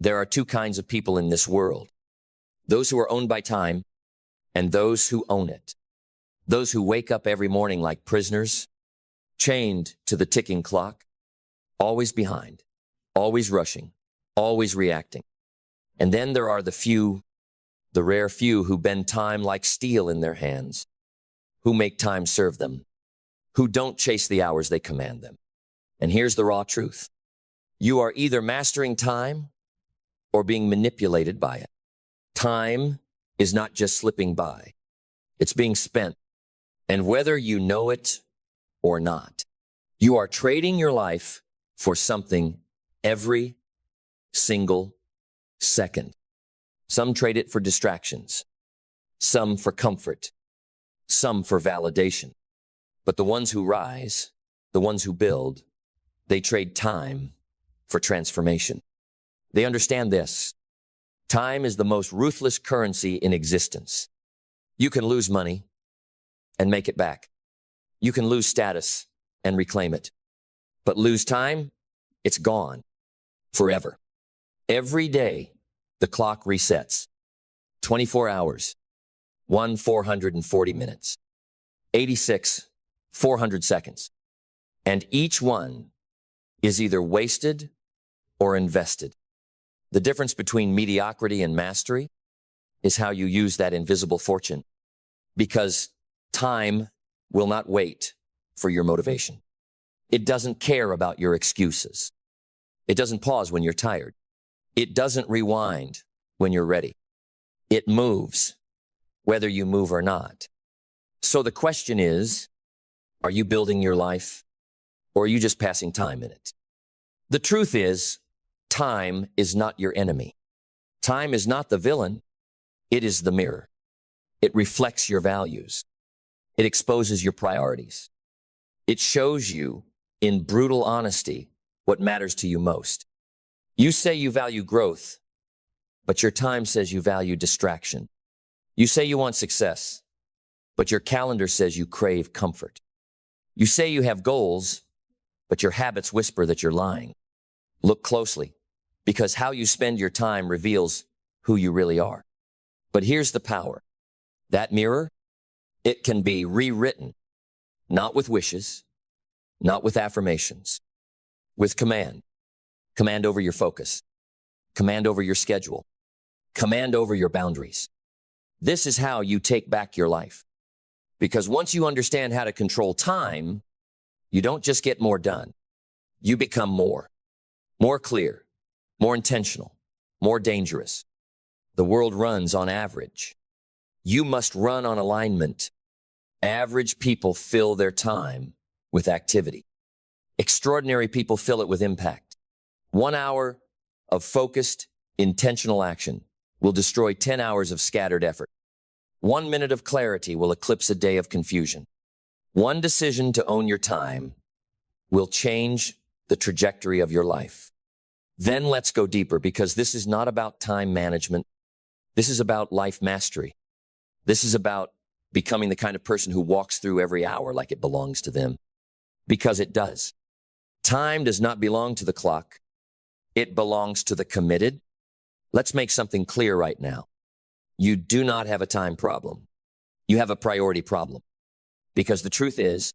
There are two kinds of people in this world: those who are owned by time and those who own it. Those who wake up every morning like prisoners, chained to the ticking clock, always behind, always rushing, always reacting. And then there are the rare few who bend time like steel in their hands, who make time serve them, who don't chase the hours they command them. And here's the raw truth: you are either mastering time or being manipulated by it. Time is not just slipping by. It's being spent. And whether you know it or not, you are trading your life for something every single second. Some trade it for distractions, some for comfort, some for validation. But the ones who rise, the ones who build, they trade time for transformation. They understand this: time is the most ruthless currency in existence. You can lose money and make it back. You can lose status and reclaim it. But lose time, it's gone forever. Every day, the clock resets. 24 hours, 440 minutes, 86, 400 seconds. And each one is either wasted or invested. The difference between mediocrity and mastery is how you use that invisible fortune. Because time will not wait for your motivation. It doesn't care about your excuses. It doesn't pause when you're tired. It doesn't rewind when you're ready. It moves, whether you move or not. So the question is, are you building your life, or are you just passing time in it? The truth is, time is not your enemy. Time is not the villain. It is the mirror. It reflects your values. It exposes your priorities. It shows you in brutal honesty what matters to you most. You say you value growth, but your time says you value distraction. You say you want success, but your calendar says you crave comfort. You say you have goals, but your habits whisper that you're lying. Look closely, because how you spend your time reveals who you really are. But here's the power. That mirror, it can be rewritten, not with wishes, not with affirmations, with command. Command over your focus, command over your schedule, command over your boundaries. This is how you take back your life. Because once you understand how to control time, you don't just get more done. You become more clear, more intentional, more dangerous. The world runs on average. You must run on alignment. Average people fill their time with activity. Extraordinary people fill it with impact. 1 hour of focused, intentional action will destroy 10 hours of scattered effort. 1 minute of clarity will eclipse a day of confusion. One decision to own your time will change the trajectory of your life. Then let's go deeper, because this is not about time management. This is about life mastery. This is about becoming the kind of person who walks through every hour like it belongs to them. Because it does. Time does not belong to the clock. It belongs to the committed. Let's make something clear right now. You do not have a time problem. You have a priority problem. Because the truth is,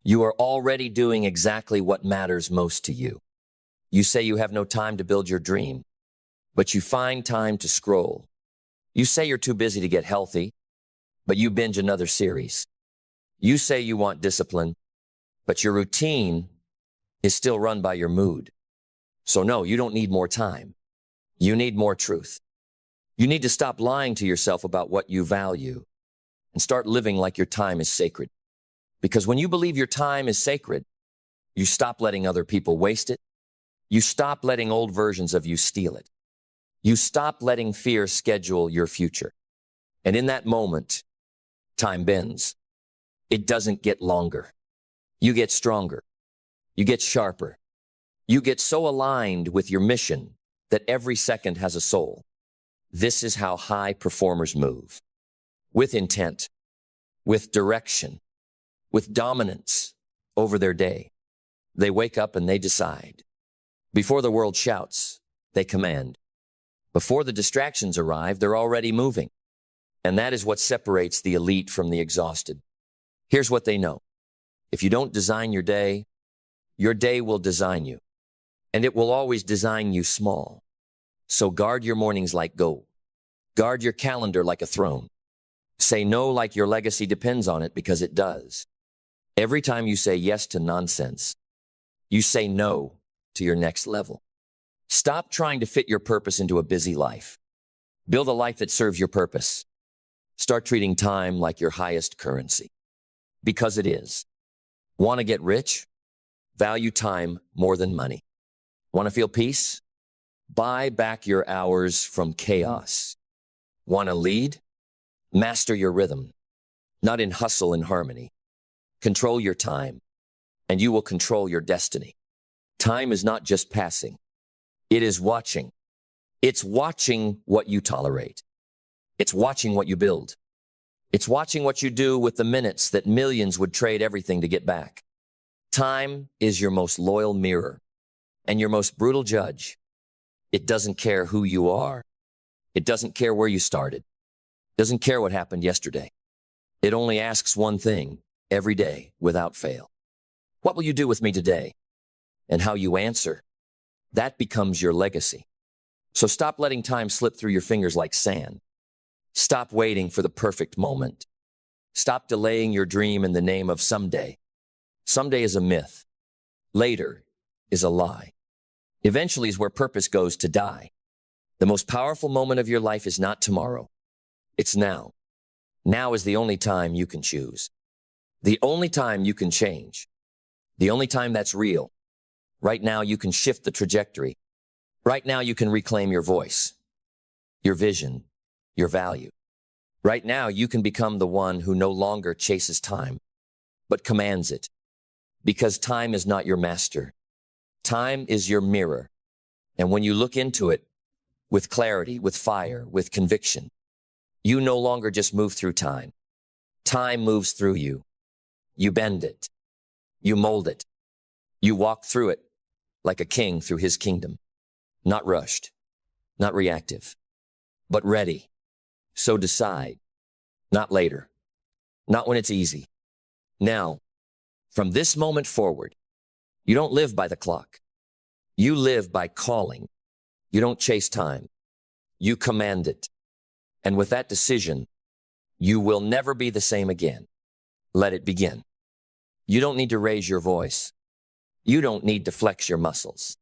you are already doing exactly what matters most to you. You say you have no time to build your dream, but you find time to scroll. You say you're too busy to get healthy, but you binge another series. You say you want discipline, but your routine is still run by your mood. So no, you don't need more time. You need more truth. You need to stop lying to yourself about what you value and start living like your time is sacred. Because when you believe your time is sacred, you stop letting other people waste it. You stop letting old versions of you steal it. You stop letting fear schedule your future. And in that moment, time bends. It doesn't get longer. You get stronger. You get sharper. You get so aligned with your mission that every second has a soul. This is how high performers move. With intent, with direction, with dominance over their day. They wake up and they decide. Before the world shouts, they command. Before the distractions arrive, they're already moving. And that is what separates the elite from the exhausted. Here's what they know. If you don't design your day will design you. And it will always design you small. So guard your mornings like gold. Guard your calendar like a throne. Say no like your legacy depends on it, because it does. Every time you say yes to nonsense, you say no to your next level. Stop trying to fit your purpose into a busy life. Build a life that serves your purpose. Start treating time like your highest currency, because it is. Want to get rich? Value time more than money. Want to feel peace? Buy back your hours from chaos. Want to lead? Master your rhythm, not in hustle and harmony. Control your time, and you will control your destiny. Time is not just passing. It is watching. It's watching what you tolerate. It's watching what you build. It's watching what you do with the minutes that millions would trade everything to get back. Time is your most loyal mirror and your most brutal judge. It doesn't care who you are. It doesn't care where you started. It doesn't care what happened yesterday. It only asks one thing every day without fail. What will you do with me today? And how you answer, that becomes your legacy. So stop letting time slip through your fingers like sand. Stop waiting for the perfect moment. Stop delaying your dream in the name of someday. Someday is a myth. Later is a lie. Eventually is where purpose goes to die. The most powerful moment of your life is not tomorrow. It's now. Now is the only time you can choose. The only time you can change. The only time that's real. Right now you can shift the trajectory. Right now you can reclaim your voice, your vision, your value. Right now you can become the one who no longer chases time, but commands it. Because time is not your master. Time is your mirror. And when you look into it with clarity, with fire, with conviction, you no longer just move through time. Time moves through you. You bend it. You mold it. You walk through it like a king through his kingdom. Not rushed, not reactive, but ready. So decide. Not later. Not when it's easy. Now, from this moment forward, you don't live by the clock. You live by calling. You don't chase time. You command it. And with that decision, you will never be the same again. Let it begin. You don't need to raise your voice. You don't need to flex your muscles.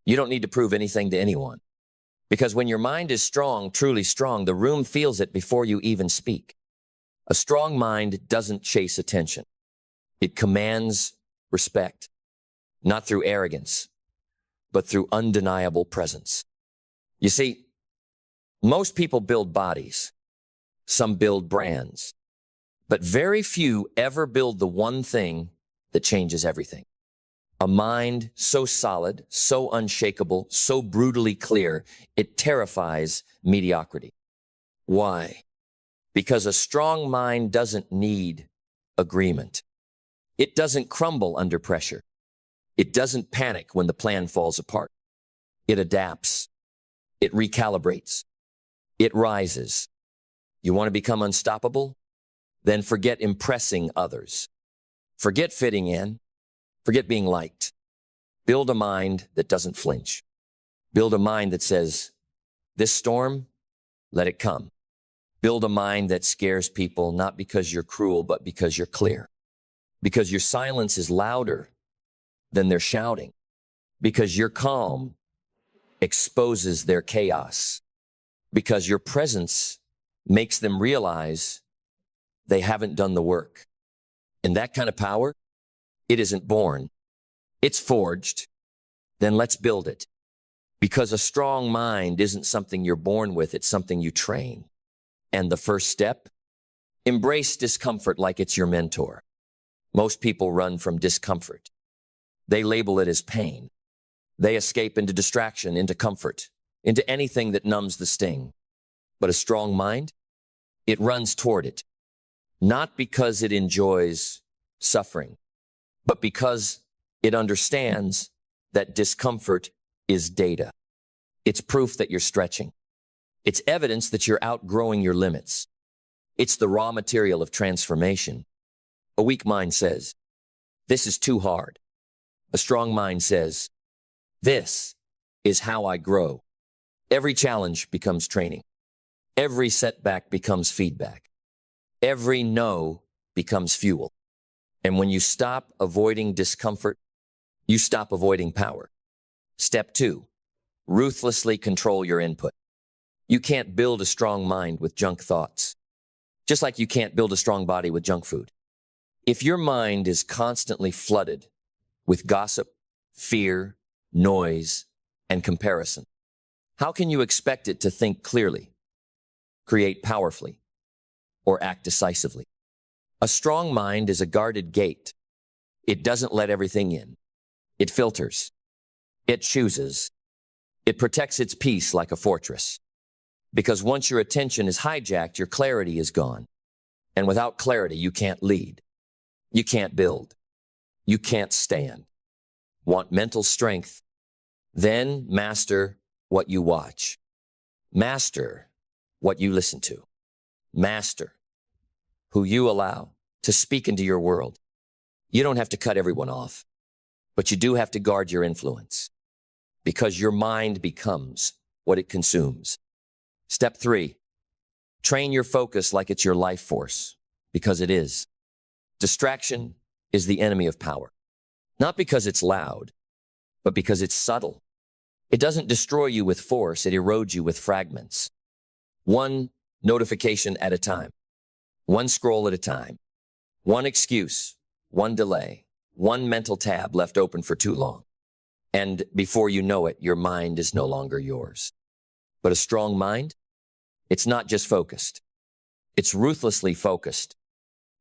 You don't need to prove anything to anyone. Because when your mind is strong, truly strong, the room feels it before you even speak. A strong mind doesn't chase attention. It commands respect, not through arrogance, but through undeniable presence. You see, most people build bodies. Some build brands. But very few ever build the one thing that changes everything. A mind so solid, so unshakable, so brutally clear, it terrifies mediocrity. Why? Because a strong mind doesn't need agreement. It doesn't crumble under pressure. It doesn't panic when the plan falls apart. It adapts. It recalibrates. It rises. You want to become unstoppable? Then forget impressing others. Forget fitting in. Forget being liked. Build a mind that doesn't flinch. Build a mind that says, this storm, let it come. Build a mind that scares people, not because you're cruel, but because you're clear. Because your silence is louder than their shouting. Because your calm exposes their chaos. Because your presence makes them realize they haven't done the work. And that kind of power, it isn't born. It's forged. Then let's build it. Because a strong mind isn't something you're born with, it's something you train. And the first step, embrace discomfort like it's your mentor. Most people run from discomfort. They label it as pain. They escape into distraction, into comfort, into anything that numbs the sting. But a strong mind, it runs toward it. Not because it enjoys suffering, but because it understands that discomfort is data. It's proof that you're stretching. It's evidence that you're outgrowing your limits. It's the raw material of transformation. A weak mind says, "This is too hard." A strong mind says, "This is how I grow." Every challenge becomes training. Every setback becomes feedback. Every no becomes fuel. And when you stop avoiding discomfort, you stop avoiding power. Step 2, ruthlessly control your input. You can't build a strong mind with junk thoughts, just like you can't build a strong body with junk food. If your mind is constantly flooded with gossip, fear, noise, and comparison, how can you expect it to think clearly, create powerfully, or act decisively? A strong mind is a guarded gate. It doesn't let everything in. It filters. It chooses. It protects its peace like a fortress. Because once your attention is hijacked, your clarity is gone. And without clarity, you can't lead. You can't build. You can't stand. Want mental strength? Then master what you watch. Master what you listen to. Master who you allow to speak into your world. You don't have to cut everyone off, but you do have to guard your influence, because your mind becomes what it consumes. Step 3, train your focus like it's your life force, because it is. Distraction is the enemy of power, not because it's loud, but because it's subtle. It doesn't destroy you with force, it erodes you with fragments. One notification at a time, one scroll at a time, one excuse, one delay, one mental tab left open for too long. And before you know it, your mind is no longer yours. But a strong mind, it's not just focused. It's ruthlessly focused.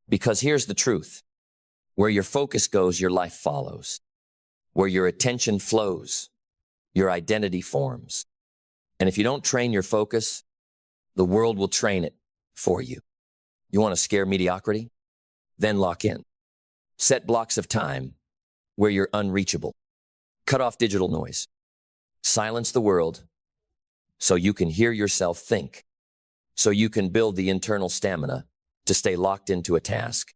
Because here's the truth. Where your focus goes, your life follows. Where your attention flows, your identity forms. And if you don't train your focus, the world will train it for you. You want to scare mediocrity? Then lock in. Set blocks of time where you're unreachable. Cut off digital noise. Silence the world so you can hear yourself think, so you can build the internal stamina to stay locked into a task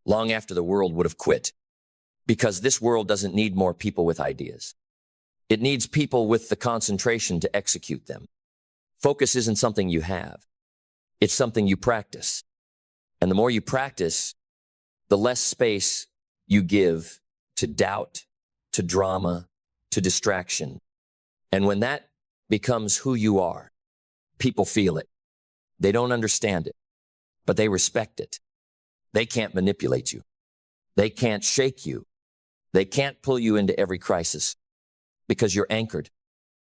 long after the world would have quit. Because this world doesn't need more people with ideas. It needs people with the concentration to execute them. Focus isn't something you have. It's something you practice. And the more you practice, the less space you give to doubt, to drama, to distraction. And when that becomes who you are, people feel it. They don't understand it, but they respect it. They can't manipulate you. They can't shake you. They can't pull you into every crisis because you're anchored.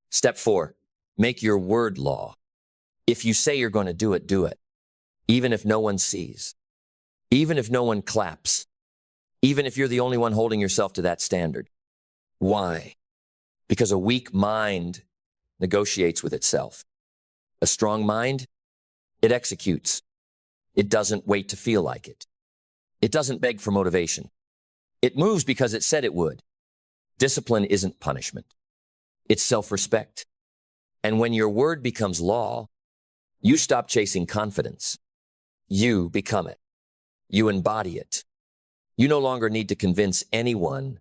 Step 4, make your word law. If you say you're going to do it, do it. Even if no one sees. Even if no one claps. Even if you're the only one holding yourself to that standard. Why? Because a weak mind negotiates with itself. A strong mind, it executes. It doesn't wait to feel like it. It doesn't beg for motivation. It moves because it said it would. Discipline isn't punishment. It's self-respect. And when your word becomes law, you stop chasing confidence. You become it. You embody it. You no longer need to convince anyone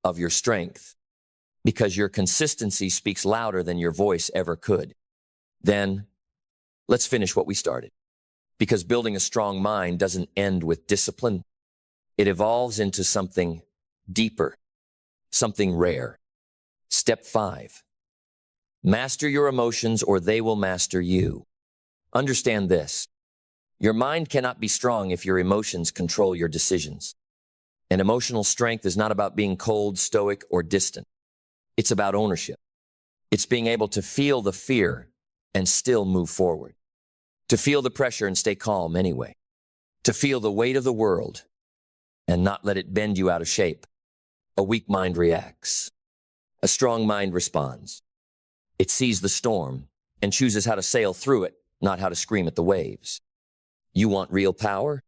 of your strength because your consistency speaks louder than your voice ever could. Then, let's finish what we started. Because building a strong mind doesn't end with discipline. It evolves into something deeper, something rare. Step 5, master your emotions or they will master you. Understand this. Your mind cannot be strong if your emotions control your decisions. And emotional strength is not about being cold, stoic, or distant. It's about ownership. It's being able to feel the fear and still move forward. To feel the pressure and stay calm anyway. To feel the weight of the world and not let it bend you out of shape. A weak mind reacts. A strong mind responds. It sees the storm and chooses how to sail through it, not how to scream at the waves. You want real power?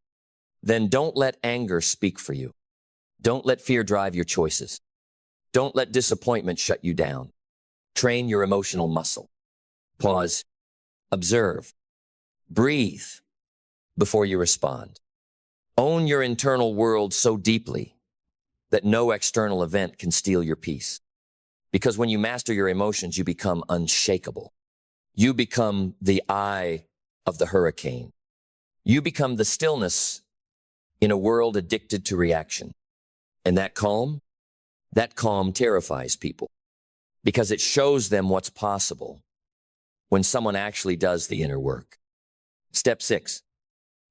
Then don't let anger speak for you. Don't let fear drive your choices. Don't let disappointment shut you down. Train your emotional muscle. Pause. Observe. Breathe before you respond. Own your internal world so deeply that no external event can steal your peace. Because when you master your emotions, you become unshakable. You become the eye of the hurricane. You become the stillness in a world addicted to reaction. And that calm terrifies people because it shows them what's possible when someone actually does the inner work. Step 6,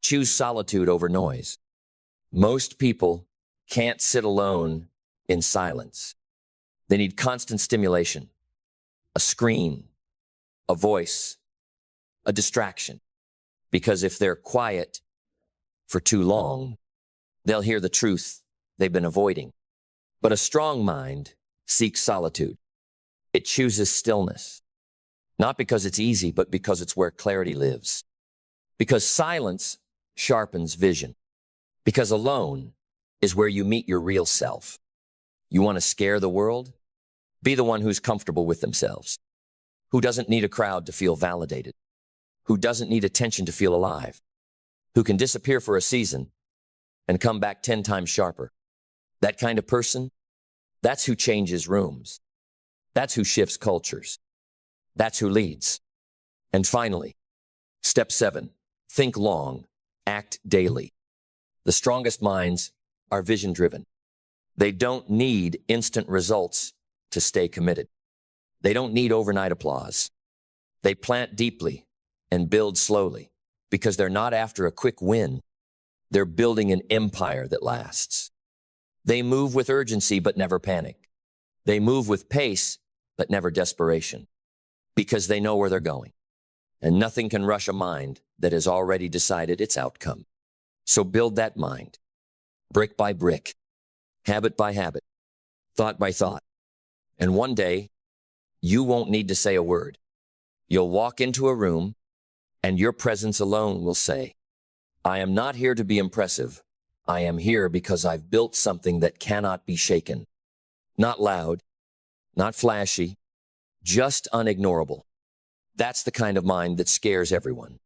choose solitude over noise. Most people can't sit alone in silence. They need constant stimulation, a screen, a voice, a distraction. Because if they're quiet for too long, they'll hear the truth they've been avoiding. But a strong mind seeks solitude. It chooses stillness, not because it's easy, but because it's where clarity lives. Because silence sharpens vision. Because alone is where you meet your real self. You want to scare the world? Be the one who's comfortable with themselves, who doesn't need a crowd to feel validated, who doesn't need attention to feel alive, who can disappear for a season and come back 10 times sharper. That kind of person, that's who changes rooms. That's who shifts cultures. That's who leads. And finally, step 7, think long, act daily. The strongest minds are vision-driven. They don't need instant results to stay committed. They don't need overnight applause. They plant deeply and build slowly because they're not after a quick win. They're building an empire that lasts. They move with urgency but never panic. They move with pace but never desperation because they know where they're going. And nothing can rush a mind that has already decided its outcome. So build that mind, brick by brick, habit by habit, thought by thought. And one day, you won't need to say a word. You'll walk into a room, and your presence alone will say, I am not here to be impressive. I am here because I've built something that cannot be shaken. Not loud, not flashy, just unignorable. That's the kind of mind that scares everyone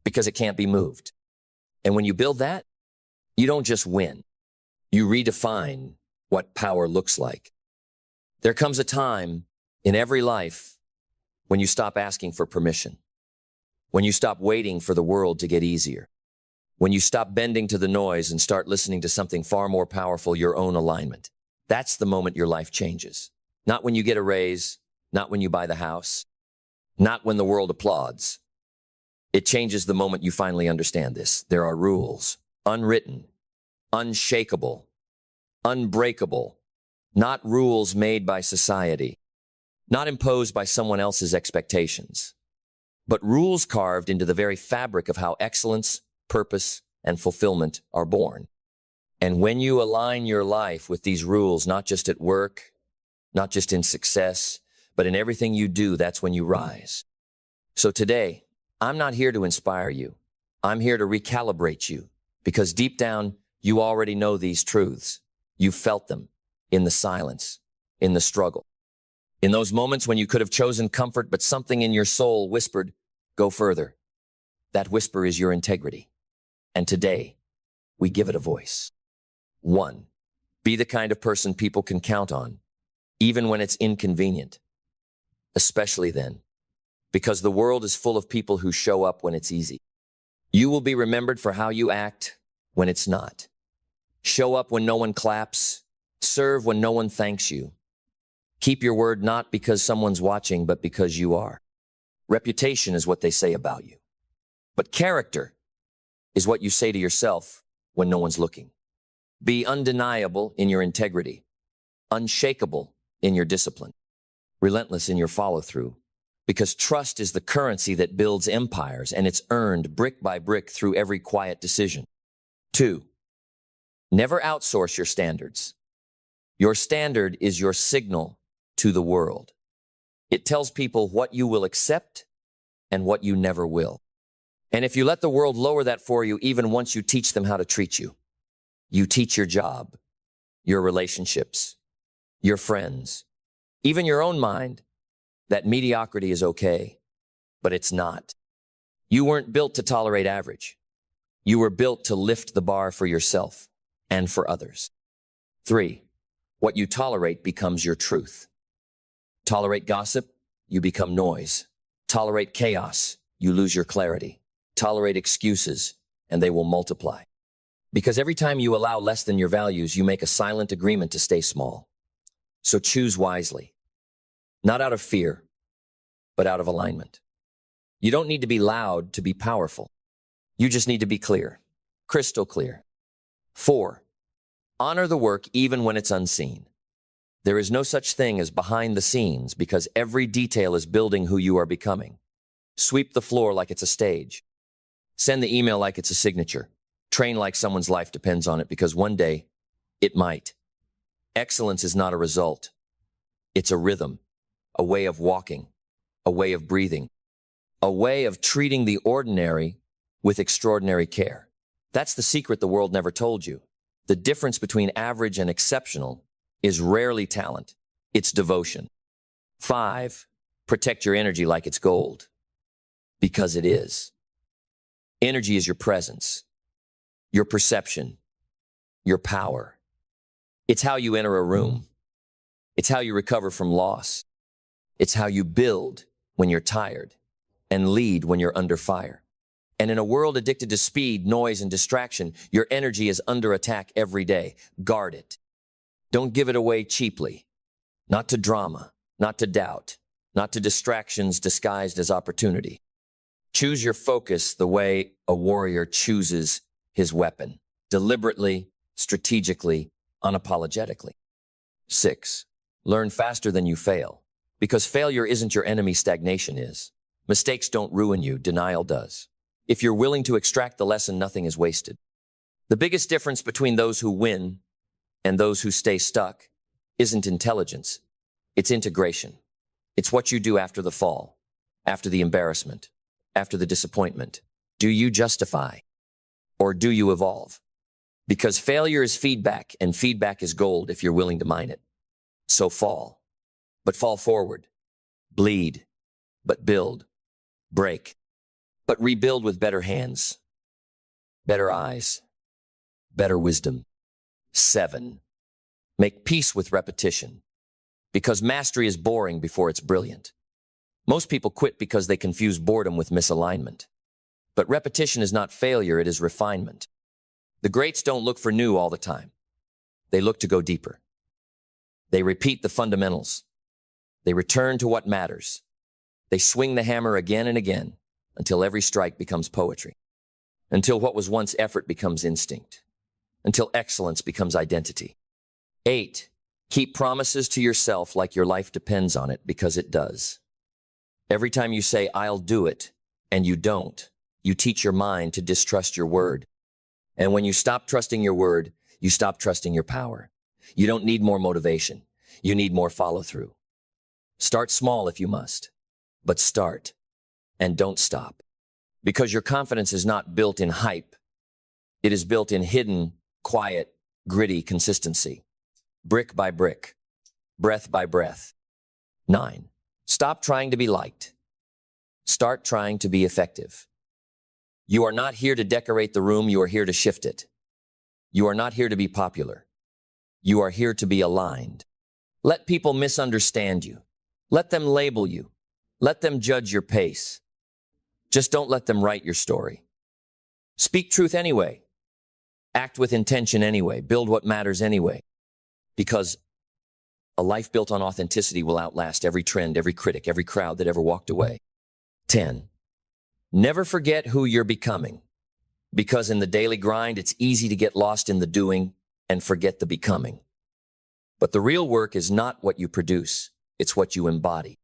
because it can't be moved. And when you build that, you don't just win. You redefine what power looks like. There comes a time in every life when you stop asking for permission, when you stop waiting for the world to get easier, when you stop bending to the noise and start listening to something far more powerful, your own alignment. That's the moment your life changes. Not when you get a raise, not when you buy the house, not when the world applauds. It changes the moment you finally understand this. There are rules, unwritten, unshakable, unbreakable, not rules made by society, not imposed by someone else's expectations, but rules carved into the very fabric of how excellence, purpose, and fulfillment are born. And when you align your life with these rules, not just at work, not just in success, but in everything you do, that's when you rise. So today, I'm not here to inspire you. I'm here to recalibrate you because deep down, you already know these truths. You've felt them in the silence, in the struggle, in those moments when you could have chosen comfort, but something in your soul whispered, go further. That whisper is your integrity. And today, we give it a voice. 1, be the kind of person people can count on, even when it's inconvenient, especially then, because the world is full of people who show up when it's easy. You will be remembered for how you act when it's not. Show up when no one claps. Serve when no one thanks you. Keep your word not because someone's watching, but because you are. Reputation is what they say about you. But character is what you say to yourself when no one's looking. Be undeniable in your integrity, unshakable in your discipline, relentless in your follow-through, because trust is the currency that builds empires, and it's earned brick by brick through every quiet decision. 2, never outsource your standards. Your standard is your signal to the world. It tells people what you will accept and what you never will. And if you let the world lower that for you, even once you teach them how to treat you, you teach your job, your relationships, your friends, even your own mind, that mediocrity is okay, but it's not. You weren't built to tolerate average. You were built to lift the bar for yourself and for others. 3. What you tolerate becomes your truth. Tolerate gossip, you become noise. Tolerate chaos, you lose your clarity. Tolerate excuses, and they will multiply. Because every time you allow less than your values, you make a silent agreement to stay small. So choose wisely. Not out of fear, but out of alignment. You don't need to be loud to be powerful. You just need to be clear, crystal clear. 4. Honor the work even when it's unseen. There is no such thing as behind the scenes because every detail is building who you are becoming. Sweep the floor like it's a stage. Send the email like it's a signature. Train like someone's life depends on it because one day it might. Excellence is not a result. It's a rhythm, a way of walking, a way of breathing, a way of treating the ordinary with extraordinary care. That's the secret the world never told you. The difference between average and exceptional is rarely talent. It's devotion. 5. Protect your energy like it's gold. Because it is. Energy is your presence, your perception, your power. It's how you enter a room. It's how you recover from loss. It's how you build when you're tired and lead when you're under fire. And in a world addicted to speed, noise, and distraction, your energy is under attack every day. Guard it. Don't give it away cheaply. Not to drama, not to doubt, not to distractions disguised as opportunity. Choose your focus the way a warrior chooses his weapon. Deliberately, strategically, unapologetically. 6. Learn faster than you fail. Because failure isn't your enemy, stagnation is. Mistakes don't ruin you, denial does. If you're willing to extract the lesson, nothing is wasted. The biggest difference between those who win and those who stay stuck isn't intelligence. It's integration. It's what you do after the fall, after the embarrassment, after the disappointment. Do you justify or do you evolve? Because failure is feedback and feedback is gold if you're willing to mine it. So fall, but fall forward. Bleed, but build. Break, but rebuild with better hands, better eyes, better wisdom. 7. Make peace with repetition. Because mastery is boring before it's brilliant. Most people quit because they confuse boredom with misalignment. But repetition is not failure, it is refinement. The greats don't look for new all the time. They look to go deeper. They repeat the fundamentals. They return to what matters. They swing the hammer again and again until every strike becomes poetry. Until what was once effort becomes instinct. Until excellence becomes identity. 8. Keep promises to yourself like your life depends on it, because it does. Every time you say, I'll do it, and you don't, you teach your mind to distrust your word. And when you stop trusting your word, you stop trusting your power. You don't need more motivation. You need more follow-through. Start small if you must, but start and don't stop. Because your confidence is not built in hype. It is built in hidden, quiet, gritty consistency. Brick by brick, breath by breath. 9. Stop trying to be liked. Start trying to be effective. You are not here to decorate the room, you are here to shift it. You are not here to be popular. You are here to be aligned. Let people misunderstand you. Let them label you. Let them judge your pace. Just don't let them write your story. Speak truth anyway. Act with intention anyway. Build what matters anyway. Because a life built on authenticity will outlast every trend, every critic, every crowd that ever walked away. 10. Never forget who you're becoming. Because in the daily grind, it's easy to get lost in the doing and forget the becoming. But the real work is not what you produce. It's what you embody.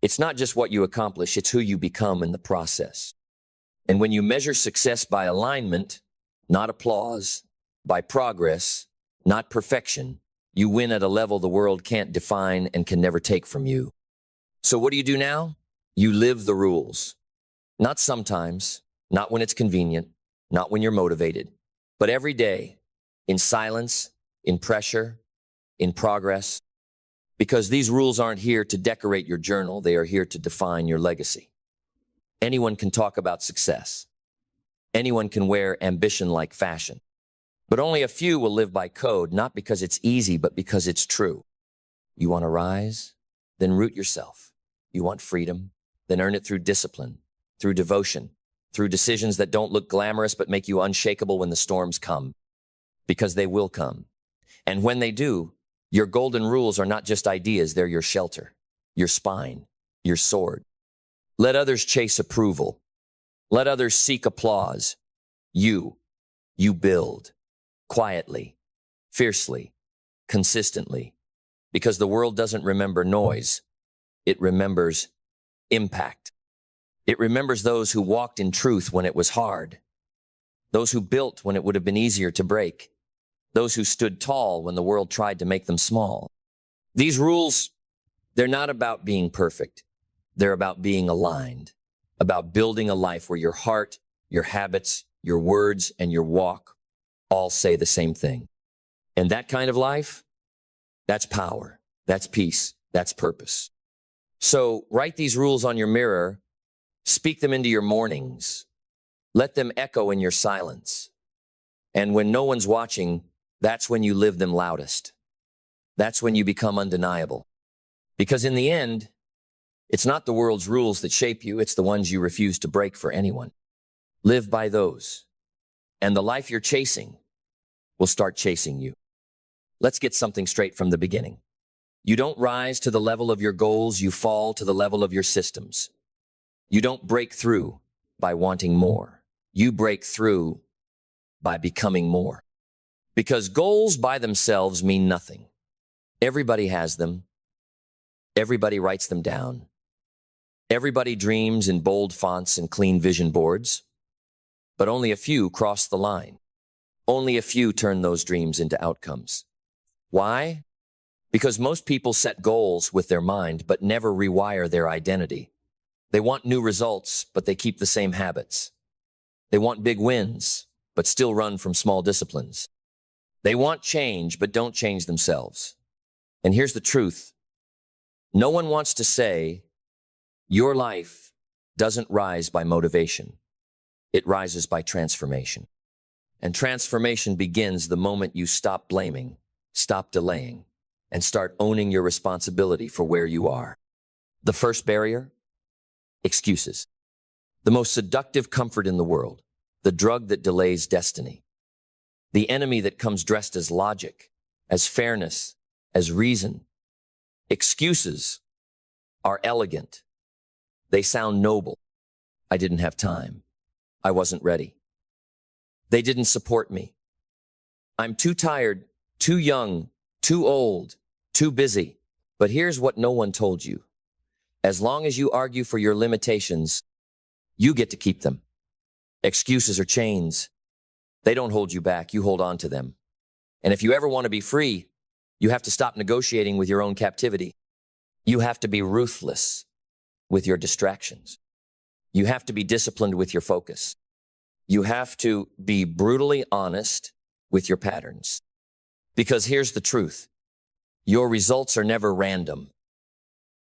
It's not just what you accomplish, it's who you become in the process. And when you measure success by alignment, not applause, by progress, not perfection, you win at a level the world can't define and can never take from you. So what do you do now? You live the rules. Not sometimes, not when it's convenient, not when you're motivated, but every day, in silence, in pressure, in progress. Because these rules aren't here to decorate your journal, they are here to define your legacy. Anyone can talk about success. Anyone can wear ambition like fashion. But only a few will live by code, not because it's easy, but because it's true. You want to rise? Then root yourself. You want freedom? Then earn it through discipline, through devotion, through decisions that don't look glamorous but make you unshakable when the storms come. Because they will come. And when they do, your golden rules are not just ideas, they're your shelter, your spine, your sword. Let others chase approval. Let others seek applause. You build. Quietly, fiercely, consistently. Because the world doesn't remember noise. It remembers impact. It remembers those who walked in truth when it was hard. Those who built when it would have been easier to break. Those who stood tall when the world tried to make them small. These rules, they're not about being perfect. They're about being aligned. About building a life where your heart, your habits, your words, and your walk all say the same thing. And that kind of life, that's power, that's peace, that's purpose. So write these rules on your mirror, speak them into your mornings, let them echo in your silence. And when no one's watching, that's when you live them loudest. That's when you become undeniable. Because in the end, it's not the world's rules that shape you, it's the ones you refuse to break for anyone. Live by those. And the life you're chasing will start chasing you. Let's get something straight from the beginning. You don't rise to the level of your goals, you fall to the level of your systems. You don't break through by wanting more. You break through by becoming more. Because goals by themselves mean nothing. Everybody has them. Everybody writes them down. Everybody dreams in bold fonts and clean vision boards. But only a few cross the line. Only a few turn those dreams into outcomes. Why? Because most people set goals with their mind, but never rewire their identity. They want new results, but they keep the same habits. They want big wins, but still run from small disciplines. They want change, but don't change themselves. And here's the truth. No one wants to say, your life doesn't rise by motivation. It rises by transformation. And transformation begins the moment you stop blaming, stop delaying, and start owning your responsibility for where you are. The first barrier? Excuses. The most seductive comfort in the world. The drug that delays destiny. The enemy that comes dressed as logic, as fairness, as reason. Excuses are elegant. They sound noble. I didn't have time. I wasn't ready. They didn't support me. I'm too tired, too young, too old, too busy. But here's what no one told you. As long as you argue for your limitations, you get to keep them. Excuses are chains. They don't hold you back. You hold on to them. And if you ever want to be free, you have to stop negotiating with your own captivity. You have to be ruthless with your distractions. You have to be disciplined with your focus. You have to be brutally honest with your patterns. Because here's the truth. Your results are never random.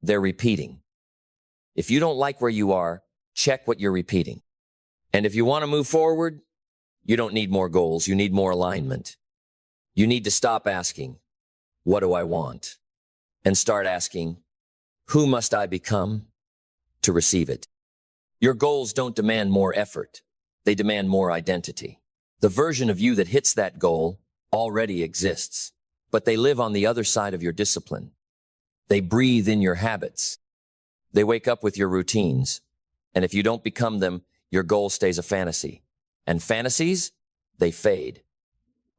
They're repeating. If you don't like where you are, check what you're repeating. And if you want to move forward, you don't need more goals. You need more alignment. You need to stop asking, what do I want? And start asking, who must I become to receive it? Your goals don't demand more effort. They demand more identity. The version of you that hits that goal already exists, but they live on the other side of your discipline. They breathe in your habits. They wake up with your routines. And if you don't become them, your goal stays a fantasy. And fantasies, they fade.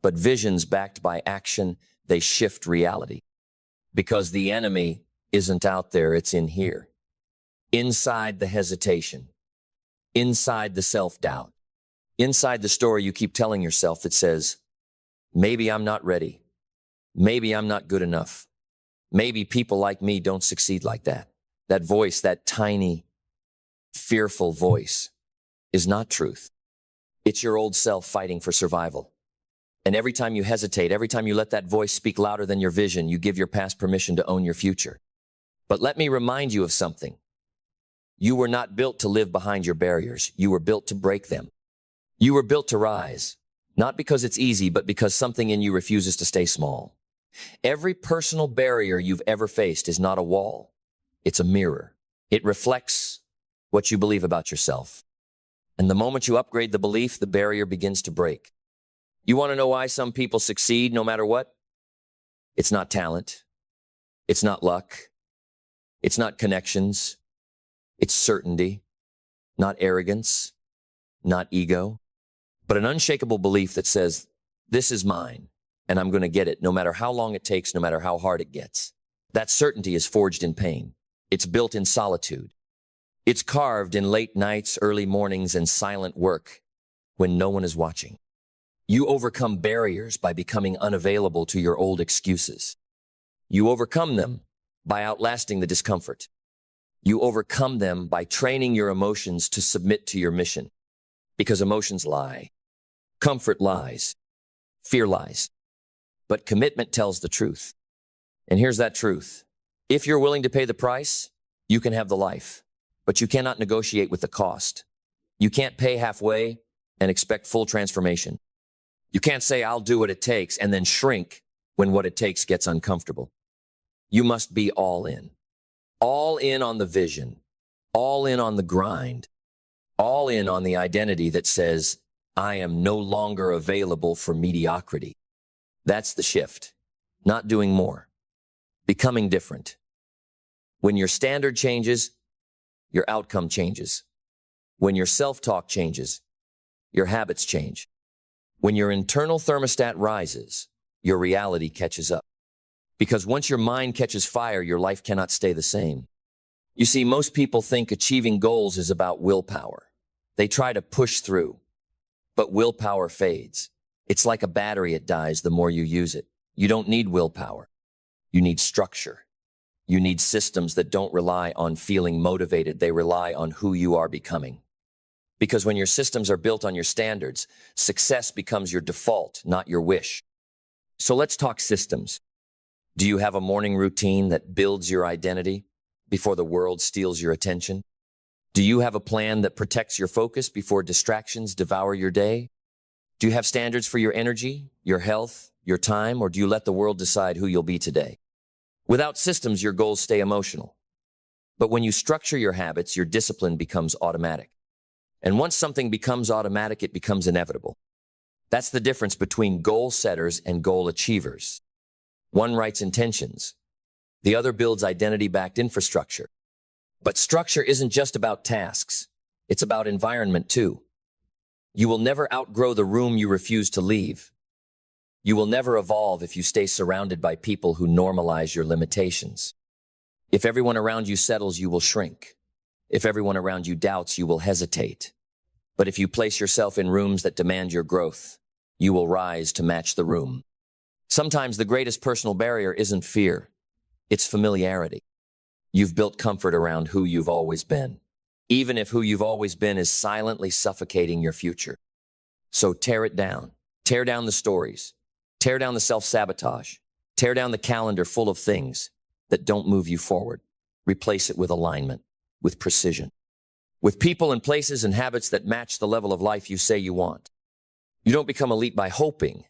But visions backed by action, they shift reality. Because the enemy isn't out there, it's in here. Inside the hesitation. Inside the self-doubt. Inside the story you keep telling yourself that says, maybe I'm not ready. Maybe I'm not good enough. Maybe people like me don't succeed like that. That voice, that tiny, fearful voice, is not truth. It's your old self fighting for survival. And every time you hesitate, every time you let that voice speak louder than your vision, you give your past permission to own your future. But let me remind you of something. You were not built to live behind your barriers. You were built to break them. You were built to rise, not because it's easy, but because something in you refuses to stay small. Every personal barrier you've ever faced is not a wall. It's a mirror. It reflects what you believe about yourself. And the moment you upgrade the belief, the barrier begins to break. You want to know why some people succeed no matter what? It's not talent. It's not luck. It's not connections. It's certainty, not arrogance, not ego, but an unshakable belief that says, this is mine, and I'm going to get it no matter how long it takes, no matter how hard it gets. That certainty is forged in pain. It's built in solitude. It's carved in late nights, early mornings, and silent work when no one is watching. You overcome barriers by becoming unavailable to your old excuses. You overcome them by outlasting the discomfort. You overcome them by training your emotions to submit to your mission. Because emotions lie. Comfort lies. Fear lies. But commitment tells the truth. And here's that truth. If you're willing to pay the price, you can have the life. But you cannot negotiate with the cost. You can't pay halfway and expect full transformation. You can't say, I'll do what it takes, and then shrink when what it takes gets uncomfortable. You must be all in. All in on the vision, all in on the grind, all in on the identity that says, I am no longer available for mediocrity. That's the shift. Not doing more. Becoming different. When your standard changes, your outcome changes. When your self-talk changes, your habits change. When your internal thermostat rises, your reality catches up. Because once your mind catches fire, your life cannot stay the same. You see, most people think achieving goals is about willpower. They try to push through, but willpower fades. It's like a battery, it dies the more you use it. You don't need willpower. You need structure. You need systems that don't rely on feeling motivated. They rely on who you are becoming. Because when your systems are built on your standards, success becomes your default, not your wish. So let's talk systems. Do you have a morning routine that builds your identity before the world steals your attention? Do you have a plan that protects your focus before distractions devour your day? Do you have standards for your energy, your health, your time, or do you let the world decide who you'll be today? Without systems, your goals stay emotional. But when you structure your habits, your discipline becomes automatic. And once something becomes automatic, it becomes inevitable. That's the difference between goal setters and goal achievers. One writes intentions. The other builds identity-backed infrastructure. But structure isn't just about tasks. It's about environment too. You will never outgrow the room you refuse to leave. You will never evolve if you stay surrounded by people who normalize your limitations. If everyone around you settles, you will shrink. If everyone around you doubts, you will hesitate. But if you place yourself in rooms that demand your growth, you will rise to match the room. Sometimes the greatest personal barrier isn't fear. It's familiarity. You've built comfort around who you've always been, even if who you've always been is silently suffocating your future. So tear it down. Tear down the stories. Tear down the self-sabotage. Tear down the calendar full of things that don't move you forward. Replace it with alignment, with precision, with people and places and habits that match the level of life you say you want. You don't become elite by hoping.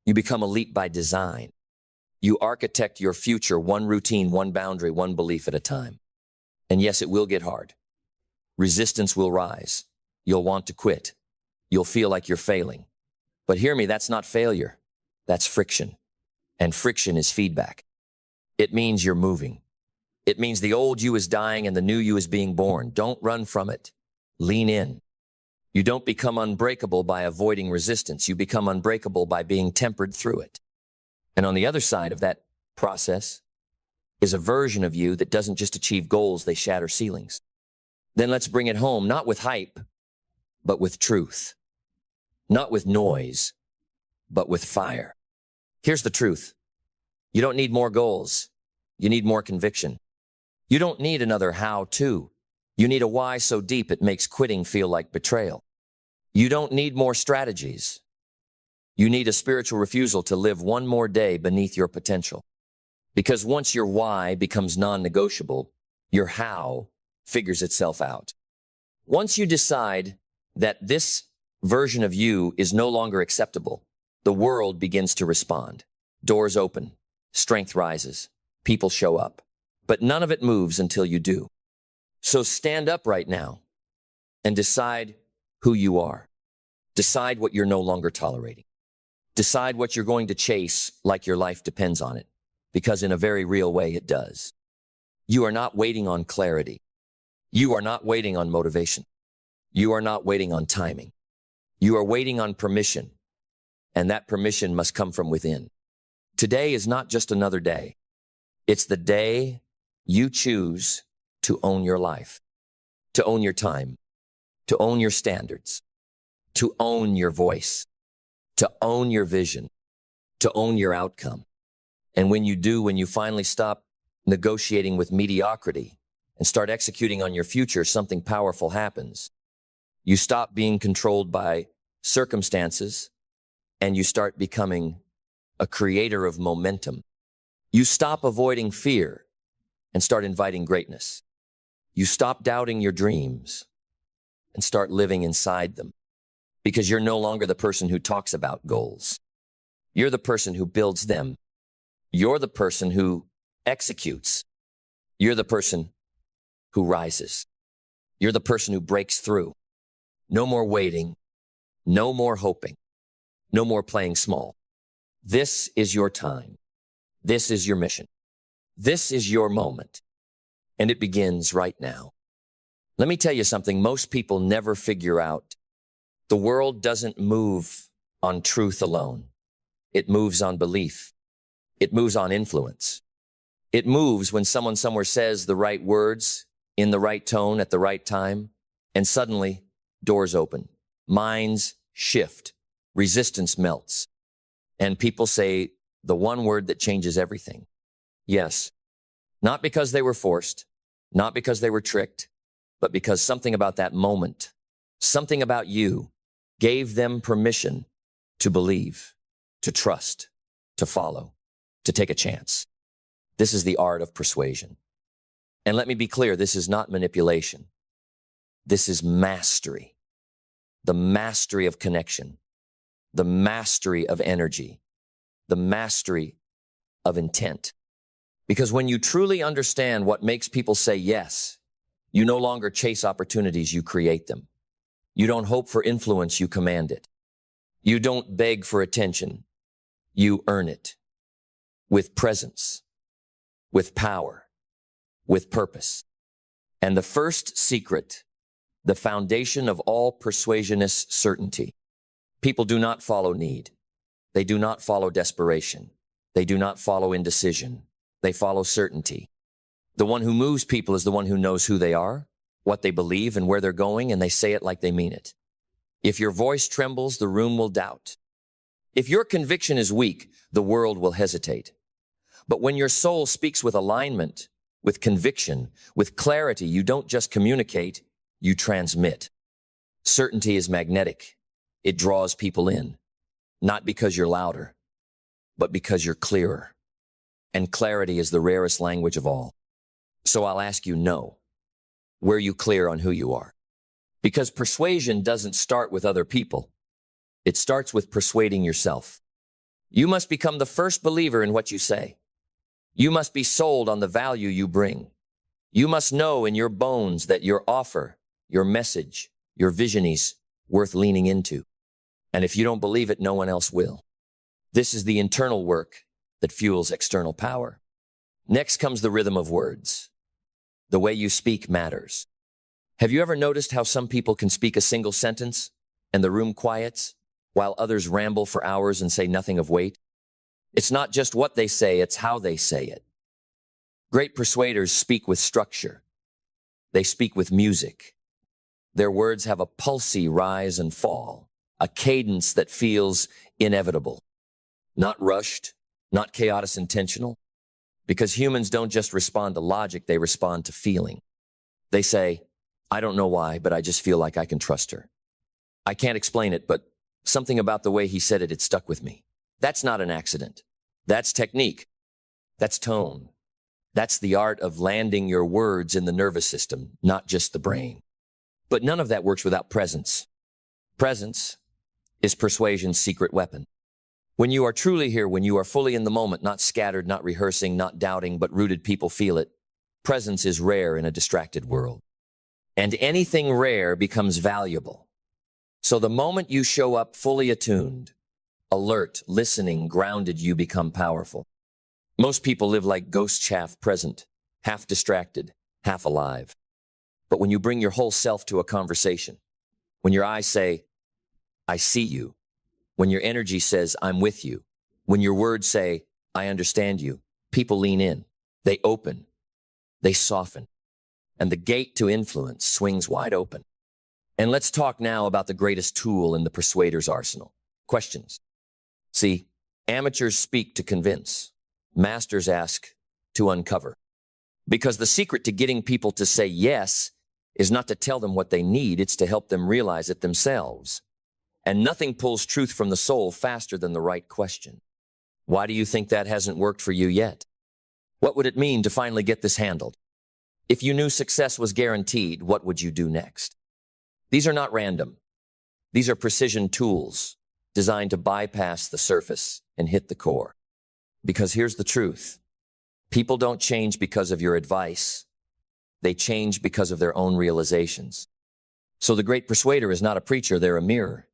You become elite by design. You architect your future one routine, one boundary, one belief at a time. And yes, it will get hard. Resistance will rise. You'll want to quit. You'll feel like you're failing. But hear me, that's not failure. That's friction. And friction is feedback. It means you're moving. It means the old you is dying and the new you is being born. Don't run from it. Lean in. You don't become unbreakable by avoiding resistance. You become unbreakable by being tempered through it. And on the other side of that process is a version of you that doesn't just achieve goals, they shatter ceilings. Then let's bring it home, not with hype, but with truth. Not with noise, but with fire. Here's the truth. You don't need more goals. You need more conviction. You don't need another how-to. You need a why so deep it makes quitting feel like betrayal. You don't need more strategies. You need a spiritual refusal to live one more day beneath your potential. Because once your why becomes non-negotiable, your how figures itself out. Once you decide that this version of you is no longer acceptable, the world begins to respond. Doors open, strength rises, people show up, but none of it moves until you do. So stand up right now and decide who you are. Decide what you're no longer tolerating. Decide what you're going to chase like your life depends on it, because in a very real way it does. You are not waiting on clarity. You are not waiting on motivation. You are not waiting on timing. You are waiting on permission, and that permission must come from within. Today is not just another day. It's the day you choose to own your life, to own your time, to own your standards, to own your voice, to own your vision, to own your outcome. And when you do, when you finally stop negotiating with mediocrity and start executing on your future, something powerful happens. You stop being controlled by circumstances and you start becoming a creator of momentum. You stop avoiding fear and start inviting greatness. You stop doubting your dreams and start living inside them, because you're no longer the person who talks about goals. You're the person who builds them. You're the person who executes. You're the person who rises. You're the person who breaks through. No more waiting. No more hoping. No more playing small. This is your time. This is your mission. This is your moment. And it begins right now. Let me tell you something most people never figure out. The world doesn't move on truth alone. It moves on belief. It moves on influence. It moves when someone somewhere says the right words in the right tone at the right time, and suddenly doors open, minds shift, resistance melts, and people say the one word that changes everything. Yes, not because they were forced, not because they were tricked, but because something about that moment, something about you, gave them permission to believe, to trust, to follow, to take a chance. This is the art of persuasion. And let me be clear, this is not manipulation. This is mastery. The mastery of connection, the mastery of energy, the mastery of intent. Because when you truly understand what makes people say yes, you no longer chase opportunities, you create them. You don't hope for influence, you command it. You don't beg for attention, you earn it. With presence, with power, with purpose. And the first secret, the foundation of all persuasion, is certainty. People do not follow need. They do not follow desperation. They do not follow indecision. They follow certainty. The one who moves people is the one who knows who they are, what they believe, and where they're going, and they say it like they mean it. If your voice trembles, the room will doubt. If your conviction is weak, the world will hesitate. But when your soul speaks with alignment, with conviction, with clarity, you don't just communicate, you transmit. Certainty is magnetic. It draws people in, not because you're louder, but because you're clearer. And clarity is the rarest language of all. So I'll ask you, no. Were you clear on who you are? Because persuasion doesn't start with other people. It starts with persuading yourself. You must become the first believer in what you say. You must be sold on the value you bring. You must know in your bones that your offer, your message, your vision is worth leaning into. And if you don't believe it, no one else will. This is the internal work that fuels external power. Next comes the rhythm of words. The way you speak matters. Have you ever noticed how some people can speak a single sentence and the room quiets, while others ramble for hours and say nothing of weight? It's not just what they say, it's how they say it. Great persuaders speak with structure. They speak with music. Their words have a pulsy rise and fall, a cadence that feels inevitable. Not rushed, not chaotic intentional, because humans don't just respond to logic, they respond to feeling. They say, I don't know why, but I just feel like I can trust her. I can't explain it, but something about the way he said it, it stuck with me. That's not an accident. That's technique. That's tone. That's the art of landing your words in the nervous system, not just the brain. But none of that works without presence. Presence is persuasion's secret weapon. When you are truly here, when you are fully in the moment, not scattered, not rehearsing, not doubting, but rooted, people feel it. Presence is rare in a distracted world. And anything rare becomes valuable. So the moment you show up fully attuned, alert, listening, grounded, you become powerful. Most people live like ghosts, half present, half distracted, half alive. But when you bring your whole self to a conversation, when your eyes say, I see you, when your energy says, I'm with you, when your words say, I understand you, people lean in, they open, they soften, and the gate to influence swings wide open. And let's talk now about the greatest tool in the persuader's arsenal. Questions. See, amateurs speak to convince. Masters ask to uncover. Because the secret to getting people to say yes is not to tell them what they need, it's to help them realize it themselves. And nothing pulls truth from the soul faster than the right question. Why do you think that hasn't worked for you yet? What would it mean to finally get this handled? If you knew success was guaranteed, what would you do next? These are not random. These are precision tools designed to bypass the surface and hit the core. Because here's the truth. People don't change because of your advice. They change because of their own realizations. So the great persuader is not a preacher, they're a mirror.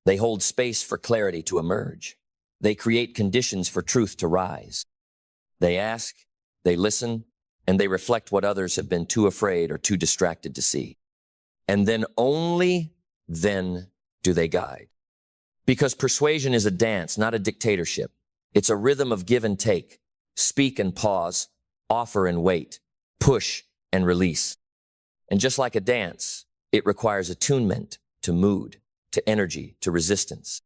They hold space for clarity to emerge. They create conditions for truth to rise. They ask, they listen, and they reflect what others have been too afraid or too distracted to see. And then only then do they guide. Because persuasion is a dance, not a dictatorship. It's a rhythm of give and take, speak and pause, offer and wait, push and release. And just like a dance, it requires attunement to mood, to energy, to resistance.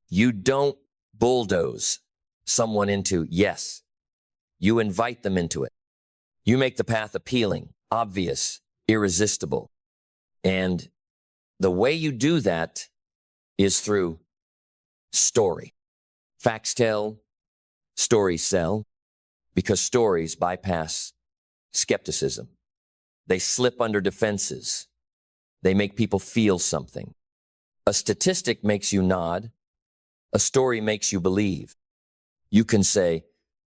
You don't bulldoze someone into yes. You invite them into it. You make the path appealing, obvious, irresistible. And the way you do that is through story. Facts tell, stories sell, because stories bypass skepticism. They slip under defenses. They make people feel something. A statistic makes you nod. A story makes you believe. You can say